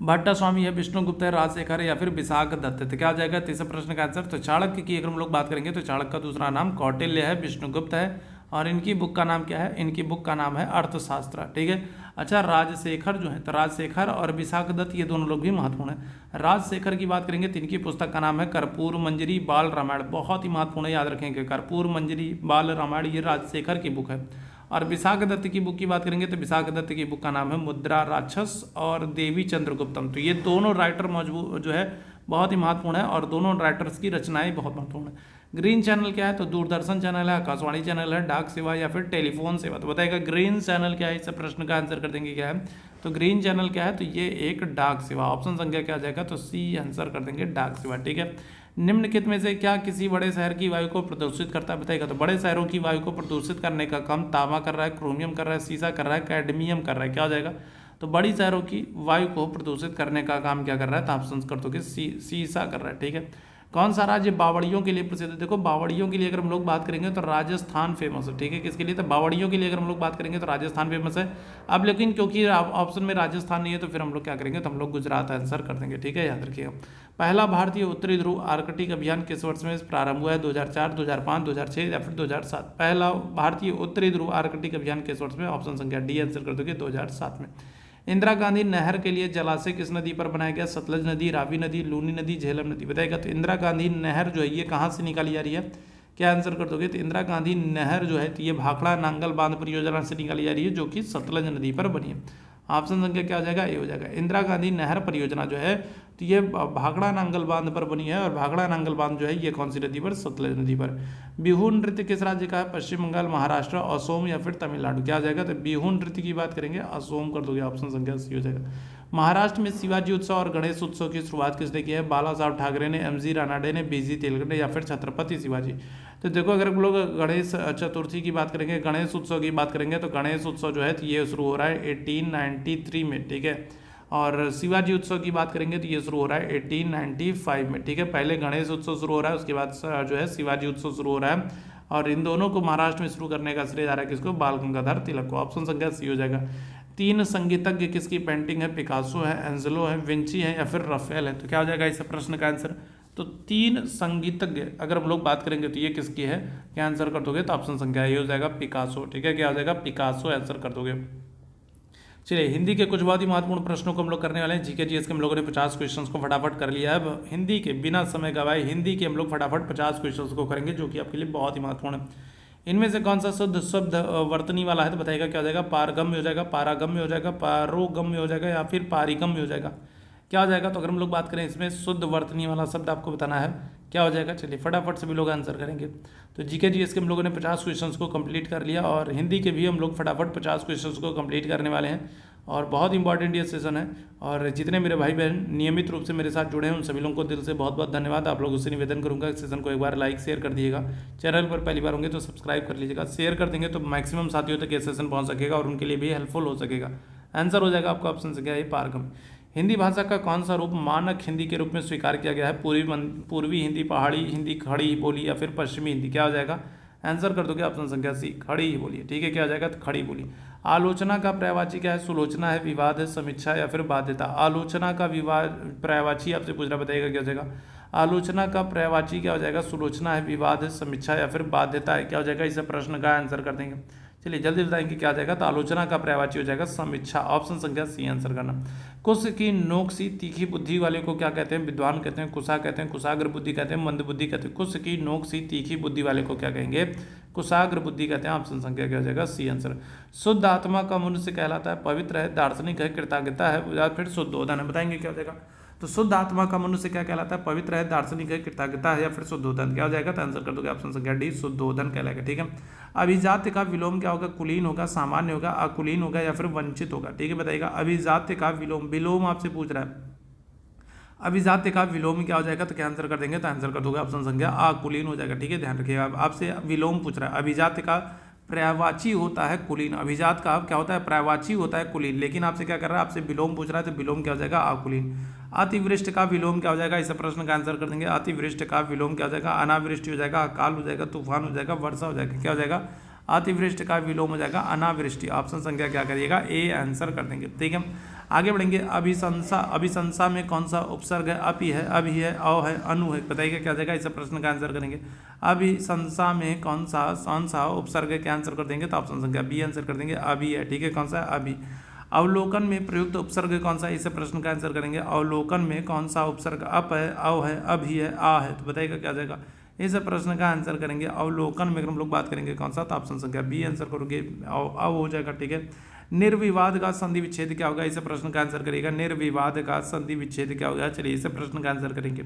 भट्टा स्वामी है, विष्णुगुप्त है, राजशेखर है, या फिर विशाख दत्त है। तो क्या आ जाएगा तीसरे प्रश्न का आंसर, तो चाणक्य की अगर हम लोग बात करेंगे तो चाणक्य का दूसरा नाम कौटिल्य है, विष्णुगुप्त है, और इनकी बुक का नाम क्या है, इनकी बुक का नाम है अर्थशास्त्र। ठीक है, अच्छा राजशेखर जो है, तो राजशेखर और विशाख दत्त ये दोनों लोग भी महत्वपूर्ण है। राजशेखर की बात करेंगे तो इनकी पुस्तक का नाम है कर्पूर मंजरी बाल रामायण, बहुत ही महत्वपूर्ण है, याद रखेंगे, कर्पूर मंजरी बाल रामायण ये राजशेखर की बुक है। और विशाख दत्त की बुक की बात करेंगे तो विशाख दत्त की बुक का नाम है मुद्रा राक्षस और देवी चंद्रगुप्तम। तो ये दोनों राइटर मौजूद जो है बहुत ही महत्वपूर्ण है, और दोनों राइटर्स की रचनाएं बहुत महत्वपूर्ण है। ग्रीन चैनल क्या है, तो दूरदर्शन चैनल है, आकाशवाणी चैनल है, डाक सेवा, या फिर टेलीफोन सेवा। तो बताएगा ग्रीन चैनल क्या है, इस प्रश्न का आंसर कर देंगे क्या है, तो ग्रीन चैनल क्या है, तो ये एक डाक सेवा। ऑप्शन संख्या क्या आ जाएगा, तो सी आंसर कर देंगे, डाक सेवा। ठीक है, निम्नलिखित में से क्या किसी बड़े शहर की वायु को प्रदूषित करता है, बताएगा, तो बड़े शहरों की वायु को प्रदूषित करने का काम तांबा कर रहा है, क्रोमियम कर रहा है, सीसा कर रहा है, कैडमियम कर रहा है। क्या हो जाएगा, तो बड़ी शहरों की वायु को प्रदूषित करने का काम क्या कर रहा है, तो ऑप्शन कर दोगे सीसा कर रहा है। ठीक है, कौन सा राज्य बावड़ियों के लिए प्रसिद्ध है, देखो बावड़ियों के लिए अगर हम लोग बात करेंगे तो राजस्थान फेमस है। ठीक है, किसके लिए, तो बावड़ियों के लिए अगर हम लोग बात करेंगे तो राजस्थान फेमस है। अब लेकिन क्योंकि ऑप्शन में राजस्थान नहीं है तो फिर हम लोग क्या करेंगे, तो हम लोग गुजरात आंसर कर देंगे। ठीक है, याद रखिएगा। पहला भारतीय उत्तरी ध्रुव आर्कटिक अभियान किस वर्ष में प्रारंभ हुआ है, 2004, 2005, 2006 या फिर 2007। पहला भारतीय उत्तरी ध्रुव आर्कटिक अभियान किस वर्ष में, ऑप्शन संख्या डी आंसर कर दोगे, 2007 में। इंदिरा गांधी नहर के लिए जलाशय किस नदी पर बनाया गया, सतलज नदी, रावी नदी, लूनी नदी, झेलम नदी। बताएगा, तो इंदिरा गांधी नहर जो है ये कहाँ से निकाली जा रही है, क्या आंसर कर दोगे, तो इंदिरा गांधी नहर जो है तो ये भाखड़ा नांगल बांध परियोजना से निकाली जा रही है, जो कि सतलज नदी पर बनी है। ऑप्शन संख्या क्या हो जाएगा, ए हो जाएगा। इंदिरा गांधी नहर परियोजना जो है तो ये भाखड़ा नांगल बांध पर बनी है, और भाखड़ा नांगल बांध जो है ये कौन सी नदी पर, सतलज नदी पर। बिहू नृत्य किस राज्य का है, पश्चिम बंगाल, महाराष्ट्र, असोम या फिर तमिलनाडु, क्या हो जाएगा, तो बिहू नृत्य की बात करेंगे असोम कर दोगे, ऑप्शन संख्या सी हो जाएगा। महाराष्ट्र में शिवाजी उत्सव और गणेश उत्सव की शुरुआत किसने की है, बाला साहब ठाकरे ने, एमजी रानाडे ने, बीजी तेलंगाना ने या फिर छत्रपति शिवाजी। तो देखो अगर हम लोग गणेश चतुर्थी की बात करेंगे, गणेश उत्सव की बात करेंगे, तो गणेश उत्सव जो है तो ये शुरू हो रहा है 1893 में, ठीक है। और शिवाजी उत्सव की बात करेंगे तो ये शुरू हो रहा है 1895 में, ठीक है। पहले गणेश उत्सव शुरू हो रहा है, उसके बाद जो है शिवाजी उत्सव शुरू हो रहा है, और इन दोनों को महाराष्ट्र में शुरू करने का श्रेय जा रहा है किसको, बाल गंगाधर तिलक को। ऑप्शन संख्या सी हो जाएगा। 3 संगीतज्ञ किसकी पेंटिंग है, पिकासो है, एंजेलो है, विंची है या फिर रफेल है, तो क्या हो जाएगा इस प्रश्न का आंसर। तो 3 संगीतज्ञ अगर हम लोग बात करेंगे तो ये किसकी है, क्या आंसर कर दोगे, तो ऑप्शन संख्या ये हो जाएगा पिकासो, ठीक है। क्या हो जाएगा, पिकासो आंसर कर दोगे। चलिए हिंदी के कुछ बहुत ही महत्वपूर्ण प्रश्नों को हम लोग करने वाले हैं। जीके जीएस के हम लोगों ने 50 क्वेश्चंस को फटाफट कर लिया है। अब हिंदी के बिना समय गवाए हिंदी के हम लोग फटाफट 50 क्वेश्चंस को करेंगे, जो कि आपके लिए बहुत ही महत्वपूर्ण है। इनमें से कौन सा शुद्ध शब्द वर्तनी वाला है, तो बताइएगा क्या हो जाएगा, पारगम्य हो जाएगा, पारागम्य हो जाएगा, पारोगम्य हो जाएगा या फिर पारिगम्य हो जाएगा, क्या हो जाएगा। तो अगर हम लोग बात करें इसमें शुद्ध वर्तनी वाला शब्द आपको बताना है, क्या हो जाएगा। चलिए फटाफट सभी लोग आंसर करेंगे। तो जीके जीएस के हम लोगों ने 50 क्वेश्चंस को कंप्लीट कर लिया, और हिंदी के भी हम लोग फटाफट 50 क्वेश्चंस को कंप्लीट करने वाले हैं, और बहुत इंपॉर्टेंट ये सेशन है। और जितने मेरे भाई बहन नियमित रूप से मेरे साथ जुड़े हैं उन सभी लोगों को दिल से बहुत बहुत धन्यवाद। आप लोगों से निवेदन करूंगा इस सेशन को एक बार लाइक शेयर कर दिएगा, चैनल पर पहली बार होंगे तो सब्सक्राइब कर लीजिएगा, शेयर कर देंगे तो मैक्सिमम साथियों तक ये सेशन पहुँच सकेगा और उनके लिए भी हेल्पफुल हो सकेगा। आंसर हो जाएगा आपका ऑप्शन से क्या है, पारगम। हिंदी भाषा का कौन सा रूप मानक हिंदी के रूप में स्वीकार किया गया है, पूर्वी हिंदी, पहाड़ी हिंदी, खड़ी बोली या फिर पश्चिमी हिंदी, क्या हो जाएगा। आंसर कर दोगे ऑप्शन संख्या सी, खड़ी ही बोली, ठीक है। क्या हो जाएगा, तो खड़ी बोली। आलोचना का पर्यायवाची क्या है, सुलोचना है, विवाद है, समीक्षा या फिर बाध्यता। आलोचना का विवाद पर्यायवाची आपसे पूछ रहा, बताइएगा क्या हो जाएगा। आलोचना का पर्यायवाची क्या हो जाएगा, सुलोचना है, विवाद है, समीक्षा या फिर बाध्यता है, क्या हो जाएगा। इस प्रश्न का आंसर कर देंगे। चलिए जल्दी बताएंगे क्या आ जाएगा, तो आलोचना का पर्यायवाची हो जाएगा समीक्षा, ऑप्शन संख्या सी आंसर करना। कुश की नोक सी तीखी बुद्धि वाले को क्या कहते हैं, विद्वान कहते हैं, कुशा कहते हैं, कुशाग्र बुद्धि कहते हैं, मंद बुद्धि कहते हैं। कुश की नोक सी तीखी बुद्धि वाले को क्या कहेंगे, कुशाग्र बुद्धि कहते हैं, ऑप्शन संख्या क्या हो जाएगा, सी आंसर। शुद्ध आत्मा का मनुष्य कहलाता है, पवित्र है, दार्शनिक है, कृतज्ञता है या फिर शुद्धोदन है, बताएंगे क्या हो जाएगा। तो शुद्ध आत्मा का मनुष्य क्या कहलाता है, पवित्र है, दार्शनिक है, कृतज्ञता है या फिर शुद्धोदन, क्या हो जाएगा। तो आंसर कर दोगे ऑप्शन संख्या डी, शुद्धोदन कहलाएगा, ठीक है। अभिजात्य का विलोम क्या होगा, कुलीन होगा, सामान्य होगा, अकुलीन होगा या फिर वंचित होगा, ठीक है। बताइएगा अभिजात्य का विलोम, विलोम आपसे पूछ रहा है, अभिजात्य का विलोम क्या हो जाएगा, तो क्या आंसर कर देंगे, तो आंसर कर दोगे ऑप्शन संख्या अकुलीन हो जाएगा, ठीक है। ध्यान रखिएगा आपसे विलोम पूछ रहा है। अभिजात्य का पर्यायवाची होता है कुलीन, अभिजात का क्या होता है, पर्यायवाची होता है कुलीन, लेकिन आपसे क्या कर रहा है, आपसे विलोम पूछ रहा है, तो विलोम क्या हो जाएगा, अकुलीन। अतिवृष्टि का विलोम क्या हो जाएगा, इस प्रश्न का आंसर कर देंगे। अतिवृष्टि का विलोम क्या हो जाएगा, अनावृष्टि हो जाएगा, अकाल हो जाएगा, तूफान हो जाएगा, वर्षा हो जाएगा, क्या हो जाएगा। अतिवृष्टि का विलोम हो जाएगा अनावृष्टि, ऑप्शन संख्या क्या करिएगा, ए आंसर कर देंगे, ठीक है। आगे बढ़ेंगे। अभिशंसा, अभिशंसा में कौन सा उपसर्ग है, अपि है, अभि है, अ है, अनु है, बताइएगा क्या हो जाएगा। इस प्रश्न का आंसर करेंगे। अभिशंसा में कौन सा उपसर्ग है, क्या आंसर कर देंगे, तो ऑप्शन संख्या बी आंसर कर देंगे, अभि है, ठीक है। कौन सा है, अभि। अवलोकन में प्रयुक्त उपसर्ग कौन सा है, इस प्रश्न का आंसर करेंगे। अवलोकन में कौन सा उपसर्ग अप है, अव है, अभि है, आ है, तो बताइएगा क्या हो जाएगा। इस प्रश्न का आंसर करेंगे। अवलोकन में अगर हम लोग बात करेंगे कौन सा, तो ऑप्शन संख्या बी आंसर करोगे, अव हो जाएगा, ठीक है। निर्विवाद का संधि विच्छेद क्या होगा, इस प्रश्न का आंसर करेगा। निर्विवाद का संधि विच्छेद क्या होगा, चलिए इस प्रश्न का आंसर करेंगे।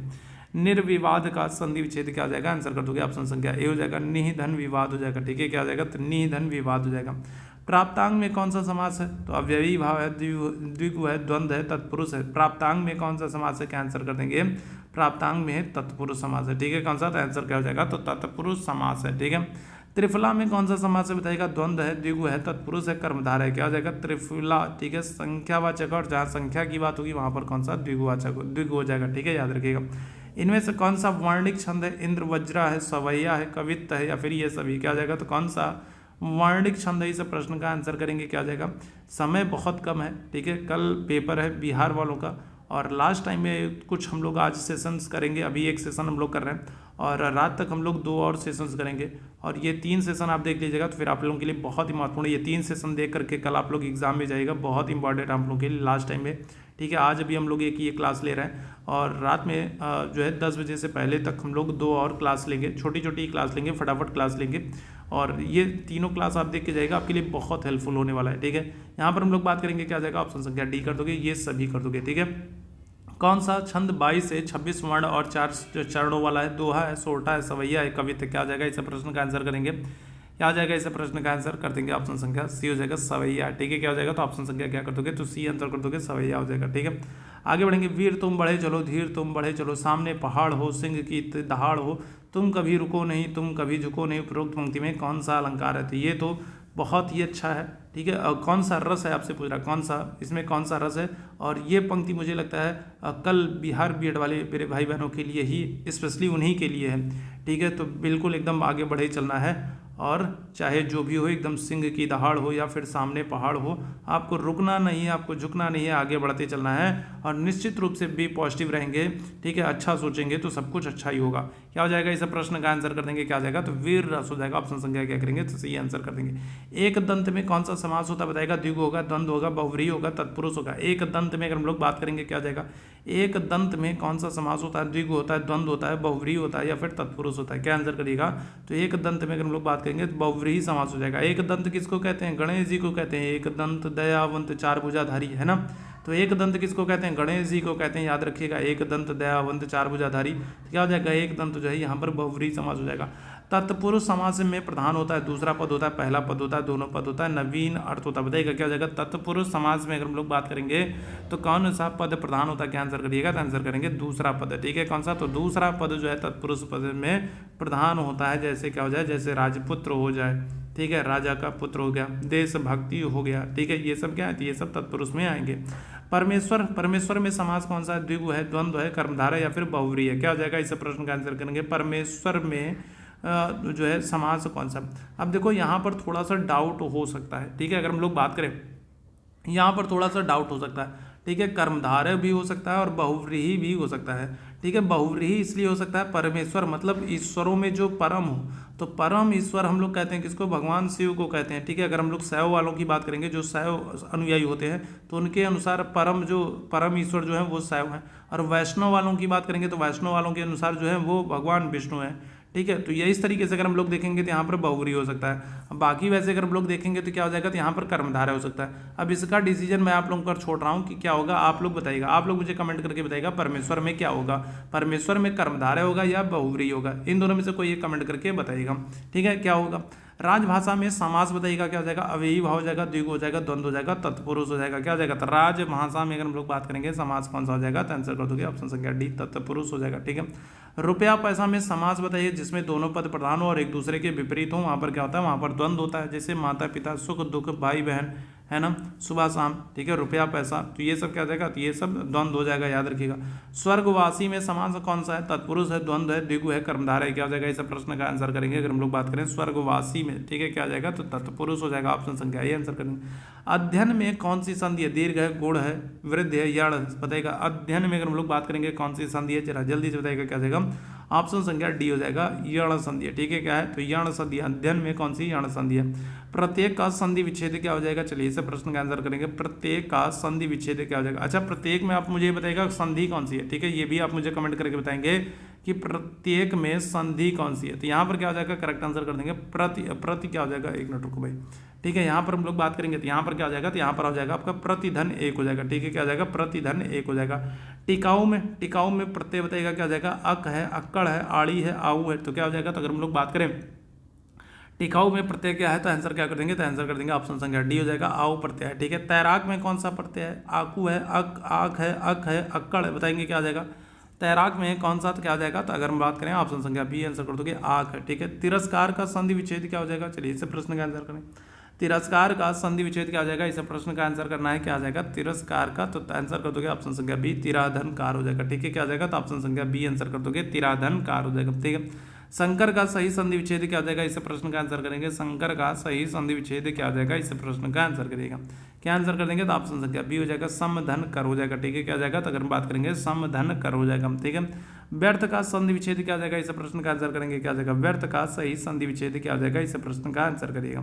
निर्विवाद का संधि विच्छेद क्या हो जाएगा, आंसर कर दोगे ऑप्शन संख्या ए हो जाएगा, निधन विवाद हो जाएगा, ठीक है। क्या हो जाएगा, तो निधन विवाद हो जाएगा। प्राप्तांग में कौन सा समास है, तो अव्ययी भाव है, द्विगु है, द्वंद्व है, तत्पुरुष है। प्राप्तांग में कौन सा समास है, क्या आंसर कर देंगे। प्राप्तांग में तत्पुरुष समास है, ठीक है। कौन सा, तो आंसर क्या हो जाएगा, तो तत्पुरुष समास है, ठीक है। त्रिफला में कौन सा समास है, बताइएगा। द्वंद्व है, द्विगु है, तत्पुरुष है, कर्मधारय है, क्या हो जाएगा, त्रिफला, ठीक है। संख्यावाचक, और जहाँ संख्या की बात होगी वहाँ पर कौन सा, द्विगुवाचक, द्विगु हो जाएगा, ठीक है, याद रखिएगा। इनमें से कौन सा वर्णिक छंद है, इंद्र वज्रा है, सवैया है, कवित्त है या फिर ये सभी, क्या हो जाएगा। तो कौन सा वर्णिक छंद है, इस प्रश्न का आंसर करेंगे, क्या हो जाएगा। समय बहुत कम है, ठीक है। कल पेपर है बिहार वालों का, और लास्ट टाइम में कुछ हम लोग आज सेशंस करेंगे, अभी एक सेशन हम लोग कर रहे हैं, और रात तक हम लोग 2 और सेशंस करेंगे, और ये 3 सेशन आप देख लीजिएगा, तो फिर आप लोगों के लिए बहुत ही महत्वपूर्ण है। ये 3 सेशन देख करके कल आप लोग एग्जाम में जाइएगा, बहुत इंपॉर्टेंट आप लोगों के लिए लास्ट टाइम में, ठीक है। आज अभी हम लोग एक ही क्लास ले रहे हैं, और रात में जो है 10 बजे से पहले तक हम लोग 2 और क्लास लेंगे, छोटी छोटी क्लास लेंगे, फटाफट क्लास लेंगे, और ये तीनों क्लास आप देख के जाएगा, आपके लिए बहुत हेल्पफुल होने वाला है। ठीक है, यहाँ पर हम लोग बात करेंगे क्या आ जाएगा, ऑप्शन संख्या डी कर दोगे, ये सभी कर दोगे। ठीक है, कौन सा छंद 22 से 26 वर्ण और 4 चरणों वाला है, दोहा है, सोरठा है, सवैया है, कवित्त, क्या आ जाएगा, इस प्रश्न का आंसर करेंगे, क्या आ जाएगा, इस प्रश्न का आंसर कर देंगे ऑप्शन संख्या सी हो जाएगा, सवैया। ठीक है, क्या हो जाएगा, तो ऑप्शन संख्या क्या कर दोगे, तो सी आंसर कर दोगे, सवैया हो जाएगा। ठीक है, आगे बढ़ेंगे, वीर तुम बढ़े चलो, धीर तुम बढ़े चलो, सामने पहाड़ हो, सिंह की दहाड़ हो, तुम कभी रुको नहीं, तुम कभी झुको नहीं, उपरोक्त पंक्ति में कौन सा अलंकार है, तो ये तो बहुत ही अच्छा है। ठीक है, कौन सा रस है आपसे पूछ रहा, कौन सा, इसमें कौन सा रस है, और ये पंक्ति मुझे लगता है कल बिहार बीएड वाले मेरे भाई बहनों के लिए ही, स्पेशली उन्हीं के लिए है। ठीक है, तो बिल्कुल एकदम आगे बढ़े चलना है, और चाहे जो भी हो, एकदम सिंह की दहाड़ हो या फिर सामने पहाड़ हो, आपको रुकना नहीं है, आपको झुकना नहीं है, आगे बढ़ते चलना है, और निश्चित रूप से भी पॉजिटिव रहेंगे। ठीक है, अच्छा सोचेंगे तो सब कुछ अच्छा ही होगा। क्या हो जाएगा, इस प्रश्न का आंसर कर देंगे, क्या आ जाएगा, तो वीर रस हो जाएगा, ऑप्शन संख्या क्या करेंगे, तो सही आंसर कर देंगे। एक दंत में कौन सा समास होता है बताएगा, द्विगु होगा, द्वंद्व होगा, बहुव्रीहि होगा, तत्पुरुष होगा। एक दंत में अगर हम लोग बात करेंगे क्या आ जाएगा, एक दंत में कौन सा समास होता है, द्विगु होता है, द्वंद्व होता है, बहुव्रीहि होता है, या फिर तत्पुरुष होता है, क्या आंसर करिएगा, तो एक दंत में अगर हम लोग बात करेंगे तो बहुव्रीहि समास हो जाएगा। एक दंत किसको कहते हैं, गणेश जी को कहते हैं, एक दंत दयावंत चार भुजाधारी, है ना, तो एक दंत किसको कहते हैं, गणेश जी को कहते हैं, याद रखिएगा, एक दंत दयावंत चार भुजाधारी, क्या हो जाएगा, एक दंत जो है यहाँ पर बहुव्रीहि समास हो जाएगा। तत्पुरुष समास में प्रधान होता है, दूसरा पद होता है, पहला पद होता है, दोनों पद होता है, नवीन अर्थ होता है, बताइएगा क्या हो जाएगा, तत्पुरुष समास में अगर हम लोग बात करेंगे तो कौन सा पद प्रधान होता है, क्या आंसर करिएगा, तो आंसर करेंगे दूसरा पद। ठीक है, कौन सा, तो दूसरा पद जो है तत्पुरुष पद में प्रधान होता है, जैसे क्या हो जाए, जैसे राजपुत्र हो जाए, ठीक है, राजा का पुत्र हो गया, देशभक्ति हो गया। ठीक है, ये सब क्या है, ये सब तत्पुरुष में आएंगे। परमेश्वर, परमेश्वर में समास कौन सा है, द्विगु है, द्वंद्व है, कर्मधारय है, या फिर बहुव्रीहि है, क्या हो जाएगा, इस प्रश्न का आंसर करेंगे, परमेश्वर में जो है समास कौन सा। अब देखो यहाँ पर थोड़ा सा डाउट हो सकता है। ठीक है, अगर हम लोग बात करें यहाँ पर थोड़ा सा डाउट हो सकता है। ठीक है, कर्मधारय भी हो सकता है और बहुव्रीहि भी हो सकता है। ठीक है, बहुव्रीहि इसलिए हो सकता है, परमेश्वर मतलब ईश्वरों में जो परम हो, तो परम ईश्वर हम लोग कहते हैं किसको, भगवान शिव को कहते हैं। ठीक है, अगर हम लोग शैव वालों की बात करेंगे, जो शैव अनुयायी होते हैं, तो उनके अनुसार परम ईश्वर जो है वो शैव है, और वैष्णव वालों की बात करेंगे तो वैष्णव वालों के अनुसार जो है वो भगवान विष्णु है। ठीक है, तो ये इस तरीके से अगर हम लोग देखेंगे तो यहाँ पर बहुव्रीहि हो सकता है। बाकी वैसे अगर हम लोग देखेंगे तो क्या हो जाएगा, तो यहाँ पर कर्मधारय हो सकता है। अब इसका डिसीजन मैं आप लोगों पर छोड़ रहा हूँ कि क्या होगा, आप लोग बताइएगा, आप लोग मुझे कमेंट करके बताइएगा परमेश्वर में क्या होगा, परमेश्वर में कर्मधारय होगा या बहुव्रीहि होगा, इन दोनों में से कोई एक कमेंट करके बताइएगा। ठीक है, क्या होगा, राजभाषा में समास बताइएगा, क्या हो जाएगा, अव्ययी भाव हो जाएगा, द्विगु हो जाएगा, द्वंद्व हो जाएगा, तत्पुरुष हो जाएगा, क्या हो जाएगा, तो राजभाषा में अगर हम लोग बात करेंगे समास कौन सा हो जाएगा, तो आंसर कर दोगे ऑप्शन संख्या डी, तत्पुरुष हो जाएगा। ठीक है, रुपया पैसा में समास बताइए जिसमें दोनों पद प्रधान हो और एक दूसरे के विपरीत हो, वहाँ पर क्या होता है, वहाँ पर द्वंद्व होता है, जैसे माता पिता, सुख दुख, भाई बहन, है ना, सुबह शाम। ठीक है, रुपया पैसा, तो ये सब क्या हो जाएगा, तो ये सब द्वंद्व हो जाएगा, याद रखिएगा। स्वर्गवासी में समास कौन सा है, तत्पुरुष है, द्वंद्व है, द्विगु है, कर्मधारय है, क्या हो जाएगा, इस प्रश्न का आंसर करेंगे अगर हम लोग बात करें स्वर्गवासी में। ठीक है, क्या आ जाएगा, तो तत्पुरुष हो जाएगा, ऑप्शन संख्या ये आंसर करेंगे। अध्ययन में कौन सी संधि है, दीर्घ है, गुण है, वृद्ध है, यण बताएगा। अध्ययन में अगर हम लोग बात करेंगे कौन सी संधि है, जरा जल्दी से बताएगा, क्या जाएगा, ऑप्शन संख्या डी हो जाएगा, यण संधि है। ठीक है, क्या है, तो यण संधि, अध्ययन में कौन सी यण संधि है। प्रत्येक का संधि विच्छेद क्या हो जाएगा, चलिए इसे प्रश्न का आंसर करेंगे, प्रत्येक का संधि विच्छेद क्या हो जाएगा। अच्छा, प्रत्येक में आप मुझे बताइएगा संधि कौन सी है। ठीक है, ये भी आप मुझे कमेंट करके बताएंगे कि प्रत्येक में संधि कौन सी है, तो यहाँ पर क्या हो जाएगा, करेक्ट आंसर कर देंगे प्रति क्या हो जाएगा, एक मिनट रुको भाई। ठीक है, यहाँ पर हम लोग बात करेंगे तो यहाँ पर क्या हो जाएगा, तो यहाँ पर हो जाएगा आपका प्रतिधन एक हो जाएगा। ठीक है, क्या हो जाएगा, प्रतिधन एक हो जाएगा। टिकाऊ में प्रत्यय बताइएगा, क्या हो जाएगा, अक है, अक्कड़ है, आड़ी है, आऊ है, तो क्या हो जाएगा, तो अगर हम लोग बात करें टिकाऊ में प्रत्यय क्या है, तो आंसर क्या कर देंगे, तो आंसर कर देंगे ऑप्शन संख्या डी हो जाएगा, आऊ प्रत्यय है। ठीक है, तैराक में कौन सा प्रत्यय है, आकू है, आक है, अक है, अक्कड़ है, बताएंगे क्या आ जाएगा, तैराक में कौन सा, तो क्या आ जाएगा, तो अगर हम बात करें ऑप्शन संख्या बी आंसर कर दोगे, आक है। ठीक है, तिरस्कार का संधि विच्छेद क्या हो जाएगा, चलिए इसे प्रश्न का आंसर करें। तिरस्कार का संधि विच्छेद क्या हो जाएगा, इसे प्रश्न का आंसर करना है, क्या आ जाएगा, तिरस्कार का, तो आंसर कर दोगे ऑप्शन संख्या बी, तिराधनकार हो जाएगा। ठीक है, क्या आ जाएगा, तो ऑप्शन संख्या बी आंसर कर दोगे, तिराधनकार हो जाएगा। ठीक है, शंकर का सही संधि विच्छेद क्या हो जाएगा, इसे प्रश्न का आंसर करेंगे, शंकर का सही संधि विच्छेद क्या हो जाएगा, इसे प्रश्न का आंसर करेगा, क्या आंसर कर देंगे, तो ऑप्शन संख्या बी हो जाएगा, समधन कर हो जाएगा। ठीक है, क्या हो जाएगा, तो अगर हम बात करेंगे समधन कर हो जाएगा। ठीक है, व्यर्थ का संधि विच्छेद क्या हो जाएगा, इसे प्रश्न का आंसर करेंगे, क्या हो जाएगा, व्यर्थ का सही संधि विच्छेद क्या हो जाएगा, इसे प्रश्न का आंसर करिएगा,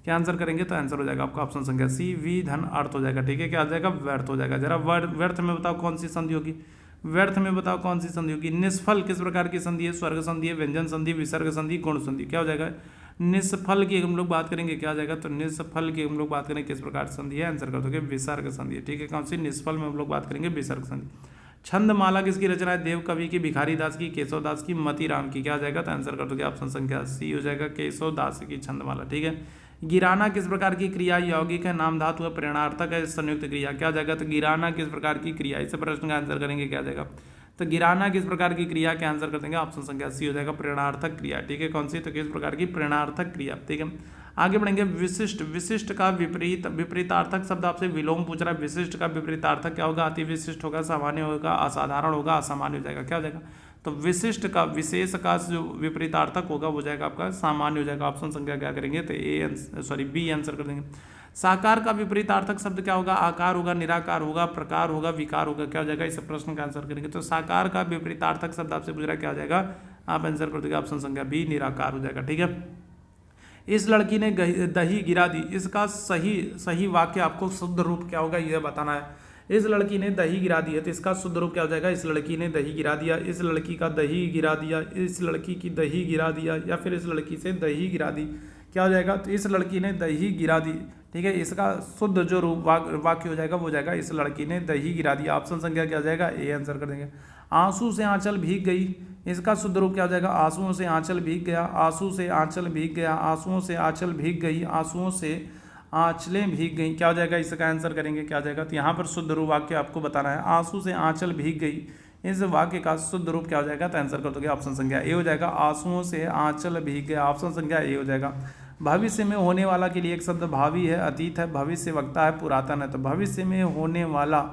क्या आंसर करेंगे, तो आंसर हो जाएगा आपका ऑप्शन संख्या सी, वी धन अर्थ हो जाएगा। ठीक है, क्या आ जाएगा, व्यर्थ हो जाएगा। जरा व्यर्थ में बताओ कौन सी संधि होगी, व्यर्थ में बताओ कौन सी संधि होगी। निष्फल किस प्रकार की संधि है, स्वर्ग संधि है, व्यंजन संधि, विसर्ग संधि, गुण संधि, क्या हो जाएगा, निष्फल की हम लोग बात करेंगे, क्या आ जाएगा, तो निष्फल की हम लोग बात करेंगे किस प्रकार संधि है, आंसर कर दोगे विसर्ग संधि, ठीक है। कौन सी, निष्फल में हम लोग बात करेंगे विसर्ग संधि। छंदमाला किसकी रचना है, देव कवि की, भिखारी दास की, केशव दास की, मतीराम की, क्या आ जाएगा, तो आंसर कर दोगे ऑप्शन संख्या सी हो जाएगा, केशव दास की छंदमाला, ठीक है। गिराना किस प्रकार की क्रिया, यौगिक है, नाम धातु है, प्रेरणार्थक है, संयुक्त क्रिया, क्या आ जाएगा, तो गिराना किस प्रकार की क्रिया, इस प्रश्न का आंसर करेंगे, क्या आ जाएगा, तो गिराना किस प्रकार की क्रिया, क्या आंसर कर देंगे, ऑप्शन संख्या सी हो जाएगा, प्रेरणार्थक क्रिया, ठीक है। कौन सी, तो किस प्रकार की, प्रेरणार्थक क्रिया, ठीक है। आगे बढ़ेंगे, विशिष्ट, विशिष्ट का विपरीत, विपरीतार्थक शब्द आपसे विलोम पूछ रहा है, विशिष्ट का विपरीतार्थक क्या होगा, अति विशिष्ट होगा, सामान्य होगा, असाधारण होगा, असामान्य हो जाएगा, क्या हो जाएगा, तो विशिष्ट का, विशेष का जो विपरीतार्थक होगा वो जाएगा आपका सामान्य हो जाएगा, ऑप्शन संख्या क्या करेंगे, तो बी आंसर कर देंगे। साकार का विपरीतार्थक शब्द क्या होगा, आकार होगा, निराकार होगा, प्रकार होगा, विकार होगा, क्या हो जाएगा, इस प्रश्न का आंसर करेंगे। तो साकार का विपरीतार्थक शब्द आपसे पूछ रहा है, क्या हो जाएगा, आप आंसर कर दोगे ऑप्शन संख्या बी, निराकार हो जाएगा, ठीक है। इस लड़की ने दही गिरा दी, इसका सही वाक्य आपको शुद्ध रूप क्या होगा यह बताना है। इस लड़की ने दही गिरा दी है, तो इसका शुद्ध रूप क्या हो जाएगा, इस लड़की ने दही गिरा दिया, इस लड़की का दही गिरा दिया, इस लड़की की दही गिरा दिया, या फिर इस लड़की से दही गिरा दी, क्या हो जाएगा, तो इस लड़की ने दही गिरा दी, ठीक है। इसका शुद्ध जो रूप वाक्य हो जाएगा वो जाएगा, इस लड़की ने दही गिरा दिया, ऑप्शन संख्या क्या हो जाएगा, ए आंसर कर देंगे। आंसू से आंचल भीग गई, इसका शुद्ध रूप क्या हो जाएगा, आंसुओं से आंचल भीग गया, आंसू से आंचल भीग गया, आंसुओं से आंचल भीग गई, आंसुओं से आंचलें भीग गई, क्या हो जाएगा, इसका आंसर करेंगे, क्या हो जाएगा, तो यहाँ पर शुद्ध रूप वाक्य आपको बताना है, आंसू से आंचल भीग गई, इस वाक्य का शुद्ध रूप क्या हो जाएगा, तो आंसर कर दोगे ऑप्शन संख्या ए हो जाएगा, आंसुओं से आंचल भीग गया, ऑप्शन संख्या ए हो जाएगा। भविष्य में होने वाला के लिए एक शब्द भावी है, अतीत है, भविष्य वक्ता है, पुरातन है, तो भविष्य में होने वाला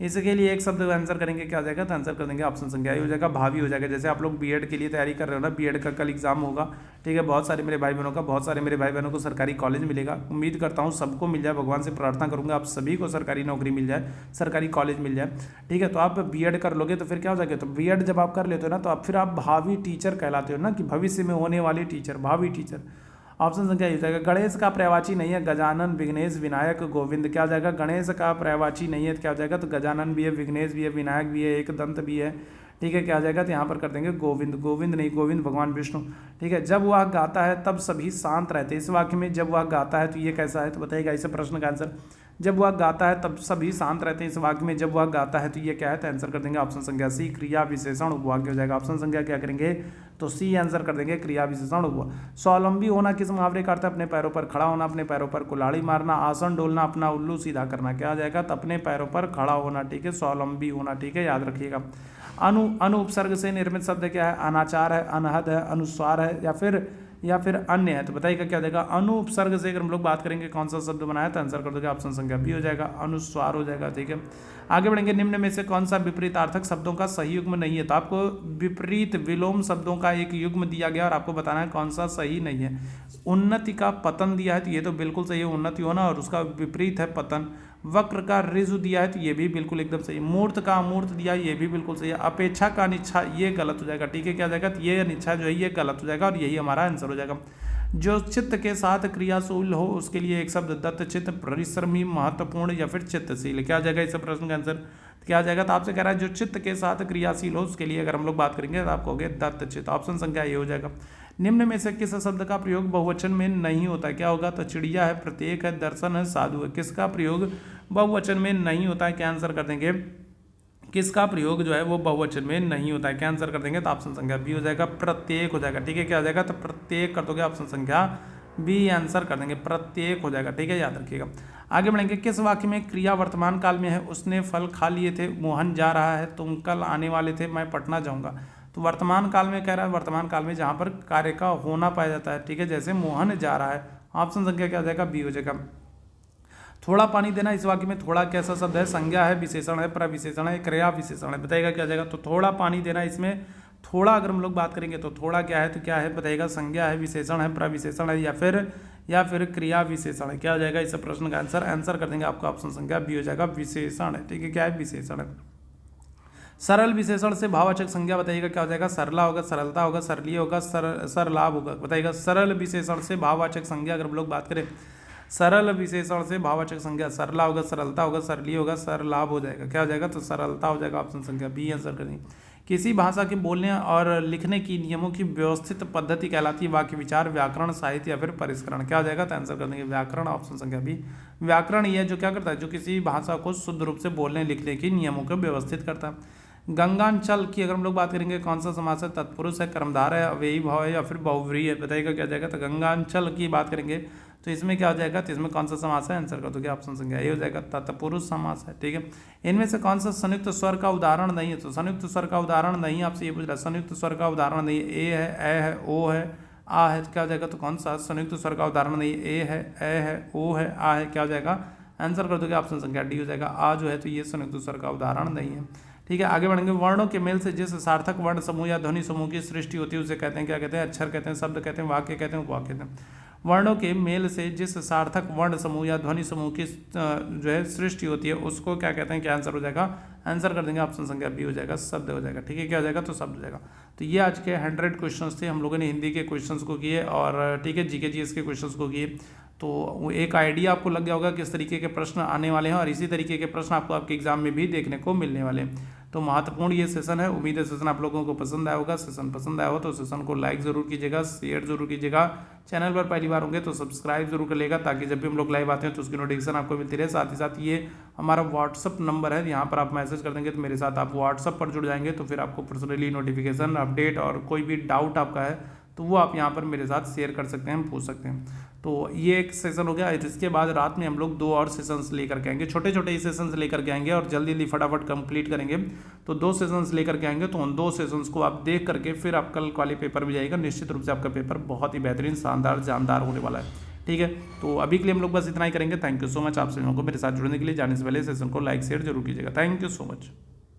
इसके लिए एक शब्द आंसर करेंगे, क्या हो जाएगा, तो आंसर कर देंगे ऑप्शन संख्या ए हो जाएगा, भावी हो जाएगा। जैसे आप लोग बीएड के लिए तैयारी कर रहे हो ना, बीएड का कल एग्जाम होगा, ठीक है, बहुत सारे मेरे भाई बहनों को सरकारी कॉलेज मिलेगा, उम्मीद करता हूँ सबको मिल जाए, भगवान से प्रार्थना करूंगा आप सभी को सरकारी नौकरी मिल जाए, सरकारी कॉलेज मिल जाए, ठीक है। तो आप बीएड कर लोगे तो फिर क्या हो जाएगा, तो बीएड जब आप कर लेते हो ना, तो फिर आप भावी टीचर कहलाते हो ना, कि भविष्य में होने वाले टीचर, भावी टीचर, ऑप्शन संख्या हो जाएगा। गणेश का पर्यायवाची नहीं है, गजानन, विघ्नेश, विनायक, गोविंद, क्या हो जाएगा, गणेश का पर्यायवाची नहीं है, क्या हो जाएगा, तो गजानन भी है, विघ्नेश भी है, विनायक भी है, एक दंत भी है, ठीक है, क्या हो जाएगा, तो यहाँ पर कर देंगे गोविंद, गोविंद नहीं, गोविंद भगवान विष्णु, ठीक है। जब वह गाता है तब सभी शांत रहते हैं, इस वाक्य में जब वह गाता है तो ये कैसा है, तो बताइएगा इस प्रश्न का आंसर, जब वह गाता है तब सभी शांत रहते हैं, इस वाक्य में जब वह गाता है तो ये क्या है, तो आंसर कर देंगे ऑप्शन संख्या सी, क्रिया विशेषण उपवाक्य हो जाएगा, ऑप्शन संख्या क्या करेंगे, तो सी आंसर कर देंगे, क्रिया विशेषण उपवाक्य। स्वावलंबी होना किस मुहावरे का अर्थ है, अपने पैरों पर खड़ा होना, अपने पैरों पर कुल्हाड़ी मारना, आसन डोलना, अपना उल्लू सीधा करना, क्या आ जाएगा, तो अपने पैरों पर खड़ा होना, ठीक है, स्वावलंबी होना, ठीक है, याद रखिएगा। अनु उपसर्ग से निर्मित शब्द क्या है, अनाचार है, अनहद है, अनुस्वार है, या फिर अन्य है, तो बताइएगा क्या हो जाएगा, अनु उपसर्ग से अगर हम लोग बात करेंगे कौन सा शब्द बनाया, तो आंसर कर दोगे ऑप्शन संख्या बी हो जाएगा, अनुस्वार हो जाएगा, ठीक है। आगे बढ़ेंगे, निम्न में से कौन सा विपरीतार्थक शब्दों का सही युग्म नहीं है, तो आपको विपरीत विलोम शब्दों का एक युग्म दिया गया और आपको बताना है कौन सा सही नहीं है। उन्नति का पतन दिया है, तो ये तो बिल्कुल सही है, उन्नति होना, और उसका विपरीत है पतन। वक्र का ऋजु दिया है, तो ये भी बिल्कुल एकदम सही। मूर्त का अमूर्त दिया है, ये भी बिल्कुल सही है। अपेक्षा का अनिच्छा, ये गलत हो जाएगा, ठीक है, क्या हो जाएगा, तो ये अनिच्छा जो है ये गलत हो जाएगा, और यही हमारा आंसर हो जाएगा। जो चित्त के साथ क्रियाशील हो उसके लिए एक शब्द दत्त चित्त, परिश्रमी, महत्वपूर्ण, या फिर चित्तशील, क्या आ जाएगा इस प्रश्न का आंसर, क्या आ जाएगा, तो आपसे कह रहा है जो चित्त के साथ क्रियाशील हो उसके लिए अगर हम लोग बात करेंगे तो आप कहोगे दत्त चित्त, ऑप्शन संख्या ये हो जाएगा। निम्न में से किस शब्द का प्रयोग बहुवचन में नहीं होता, क्या होगा, तो चिड़िया है, प्रत्येक है, दर्शन है, साधु है, किसका प्रयोग बहुवचन में नहीं होता है, क्या आंसर कर देंगे, किसका प्रयोग जो है वो बहुवचन में नहीं होता है, क्या आंसर कर देंगे, तो ऑप्शन संख्या बी हो जाएगा, प्रत्येक हो जाएगा, ठीक है, क्या हो जाएगा, तो प्रत्येक कर दोगे, ऑप्शन संख्या बी आंसर कर देंगे, प्रत्येक हो जाएगा, ठीक है, याद रखिएगा। आगे बढ़ेंगे, किस वाक्य में क्रिया वर्तमान काल में है, उसने फल खा लिए थे, मोहन जा रहा है, तुम कल आने वाले थे, मैं पटना जाऊंगा, तो वर्तमान काल में कह रहा है, वर्तमान काल में जहाँ पर कार्य का होना पाया जाता है, ठीक है, जैसे मोहन जा रहा है, ऑप्शन संख्या क्या हो जाएगा, बी हो जाएगा। थोड़ा पानी देना, इस वाक्य में थोड़ा कैसा शब्द है, संज्ञा है, विशेषण है, प्रविशेषण है, क्रिया विशेषण है, बताइएगा क्या जाएगा, तो थोड़ा पानी देना, इसमें थोड़ा अगर हम लोग बात करेंगे तो थोड़ा क्या है, तो क्या है, बताइएगा संज्ञा है, विशेषण है, प्रविशेषण है, या फिर क्रिया विशेषण है, क्या हो जाएगा इस प्रश्न का आंसर कर देंगे आपका ऑप्शन संख्या बी हो जाएगा, विशेषण है, ठीक है, क्या है, विशेषण है। सरल विशेषण से भाववाचक संज्ञा बताइएगा क्या हो जाएगा, सरला होगा, सरलता होगा, सरलीय होगा, सरलाभ होगा, बताइएगा। सरल विशेषण से भाववाचक संज्ञा अगर हम लोग बात करें, सरल विशेषण से भाववाचक संज्ञा सरला होगा, सरलता होगा, सरलीय होगा, सरलाभ हो जाएगा, क्या हो जाएगा, तो सरलता हो जाएगा, ऑप्शन संख्या बी आंसर करेंगे। किसी भाषा के बोलने और लिखने की नियमों की व्यवस्थित पद्धति कहलाती है वाक्य विचार, व्याकरण, साहित्य या फिर परिष्करण। क्या हो जाएगा? तो आंसर कर देंगे व्याकरण, ऑप्शन संख्या बी। व्याकरण ये जो क्या करता है, जो किसी भाषा को शुद्ध रूप से बोलने लिखने की नियमों को व्यवस्थित करता है। गंगांचल की अगर हम लोग बात करेंगे, कौन सा समास है? तत्पुरुष है, कर्मधार है, अव्ययी भाव है या फिर बहुव्रीहि है? बताइएगा क्या जाएगा? तो गंगांचल की बात करेंगे तो इसमें क्या हो जाएगा? तो इसमें कौन सा समास है? आंसर कर दोगे ऑप्शन संख्या ए हो जाएगा, तत्पुरुष समास है। ठीक है, इनमें से कौन सा संयुक्त स्वर का उदाहरण नहीं है? तो संयुक्त स्वर का उदाहरण नहीं, आपसे ये पूछ रहा है संयुक्त स्वर का उदाहरण नहीं है। ए है, ए है, ओ है, आ है, क्या हो जाएगा? तो कौन सा संयुक्त स्वर का उदाहरण नहीं है? ए है, ए है, ओ है, आ है, क्या हो जाएगा? आंसर कर दोगे ऑप्शन संख्या डी हो जाएगा, आ जो है तो ये संयुक्त स्वर का उदाहरण नहीं है। ठीक है, आगे बढ़ेंगे। वर्णों के मेल से जिस सार्थक वर्ण समूह या ध्वनि समूह की सृष्टि होती है उसे कहते हैं, क्या कहते हैं? अक्षर कहते हैं, शब्द कहते हैं, वाक्य कहते हैं, उपवाक्य कहते हैं। वर्णों के मेल से जिस सार्थक वर्ण समूह या ध्वनि समूह की जो है सृष्टि होती है उसको क्या कहते हैं? क्या आंसर हो जाएगा? आंसर कर देंगे ऑप्शन संख्या बी हो जाएगा, शब्द हो जाएगा। ठीक है, क्या हो जाएगा? तो शब्द हो जाएगा। तो ये आज के 100 क्वेश्चंस थे, हम लोगों ने हिंदी के क्वेश्चंस को किए और ठीक है जीके जीएस के क्वेश्चंस को किए। तो एक आइडिया आपको लग गया होगा किस तरीके के प्रश्न आने वाले हैं और इसी तरीके के प्रश्न आपको आपके एग्जाम में भी देखने को मिलने वाले हैं। तो महत्वपूर्ण ये सेशन है, उम्मीद है सेशन आप लोगों को पसंद आया होगा। सेशन पसंद आया हो तो सेशन को लाइक जरूर कीजिएगा, शेयर जरूर कीजिएगा। चैनल पर पहली बार होंगे तो सब्सक्राइब जरूर कर लेगा ताकि जब भी हम लोग लाइव आते हैं तो उसकी नोटिफिकेशन आपको मिलती रहे। साथ ही साथ ये हमारा व्हाट्सअप नंबर है, यहाँ पर आप मैसेज कर देंगे तो मेरे साथ आप व्हाट्सअप पर जुड़ जाएंगे तो फिर आपको पर्सनली नोटिफिकेशन, अपडेट और कोई भी डाउट आपका है तो वो आप यहाँ पर मेरे साथ शेयर कर सकते हैं, पूछ सकते हैं। तो ये एक सेशन हो गया। इसके बाद रात में हम लोग 2 और सेशंस लेकर के आएंगे, छोटे छोटे ही सेशंस लेकर के आएंगे और जल्दी जल्दी फटाफट कंप्लीट करेंगे। तो 2 सेशंस लेकर के आएंगे, तो उन 2 सेशंस को आप देख करके फिर आप कल वाले पेपर भी जाएगा। निश्चित रूप से आपका पेपर बहुत ही बेहतरीन, शानदार, जानदार होने वाला है। ठीक है, तो अभी के लिए हम लोग बस इतना ही करेंगे। थैंक यू सो मच आप सभी लोगों को मेरे साथ जुड़ने के लिए। जाने से पहले सेशन को लाइक शेयर जरूर कीजिएगा। Thank you so much.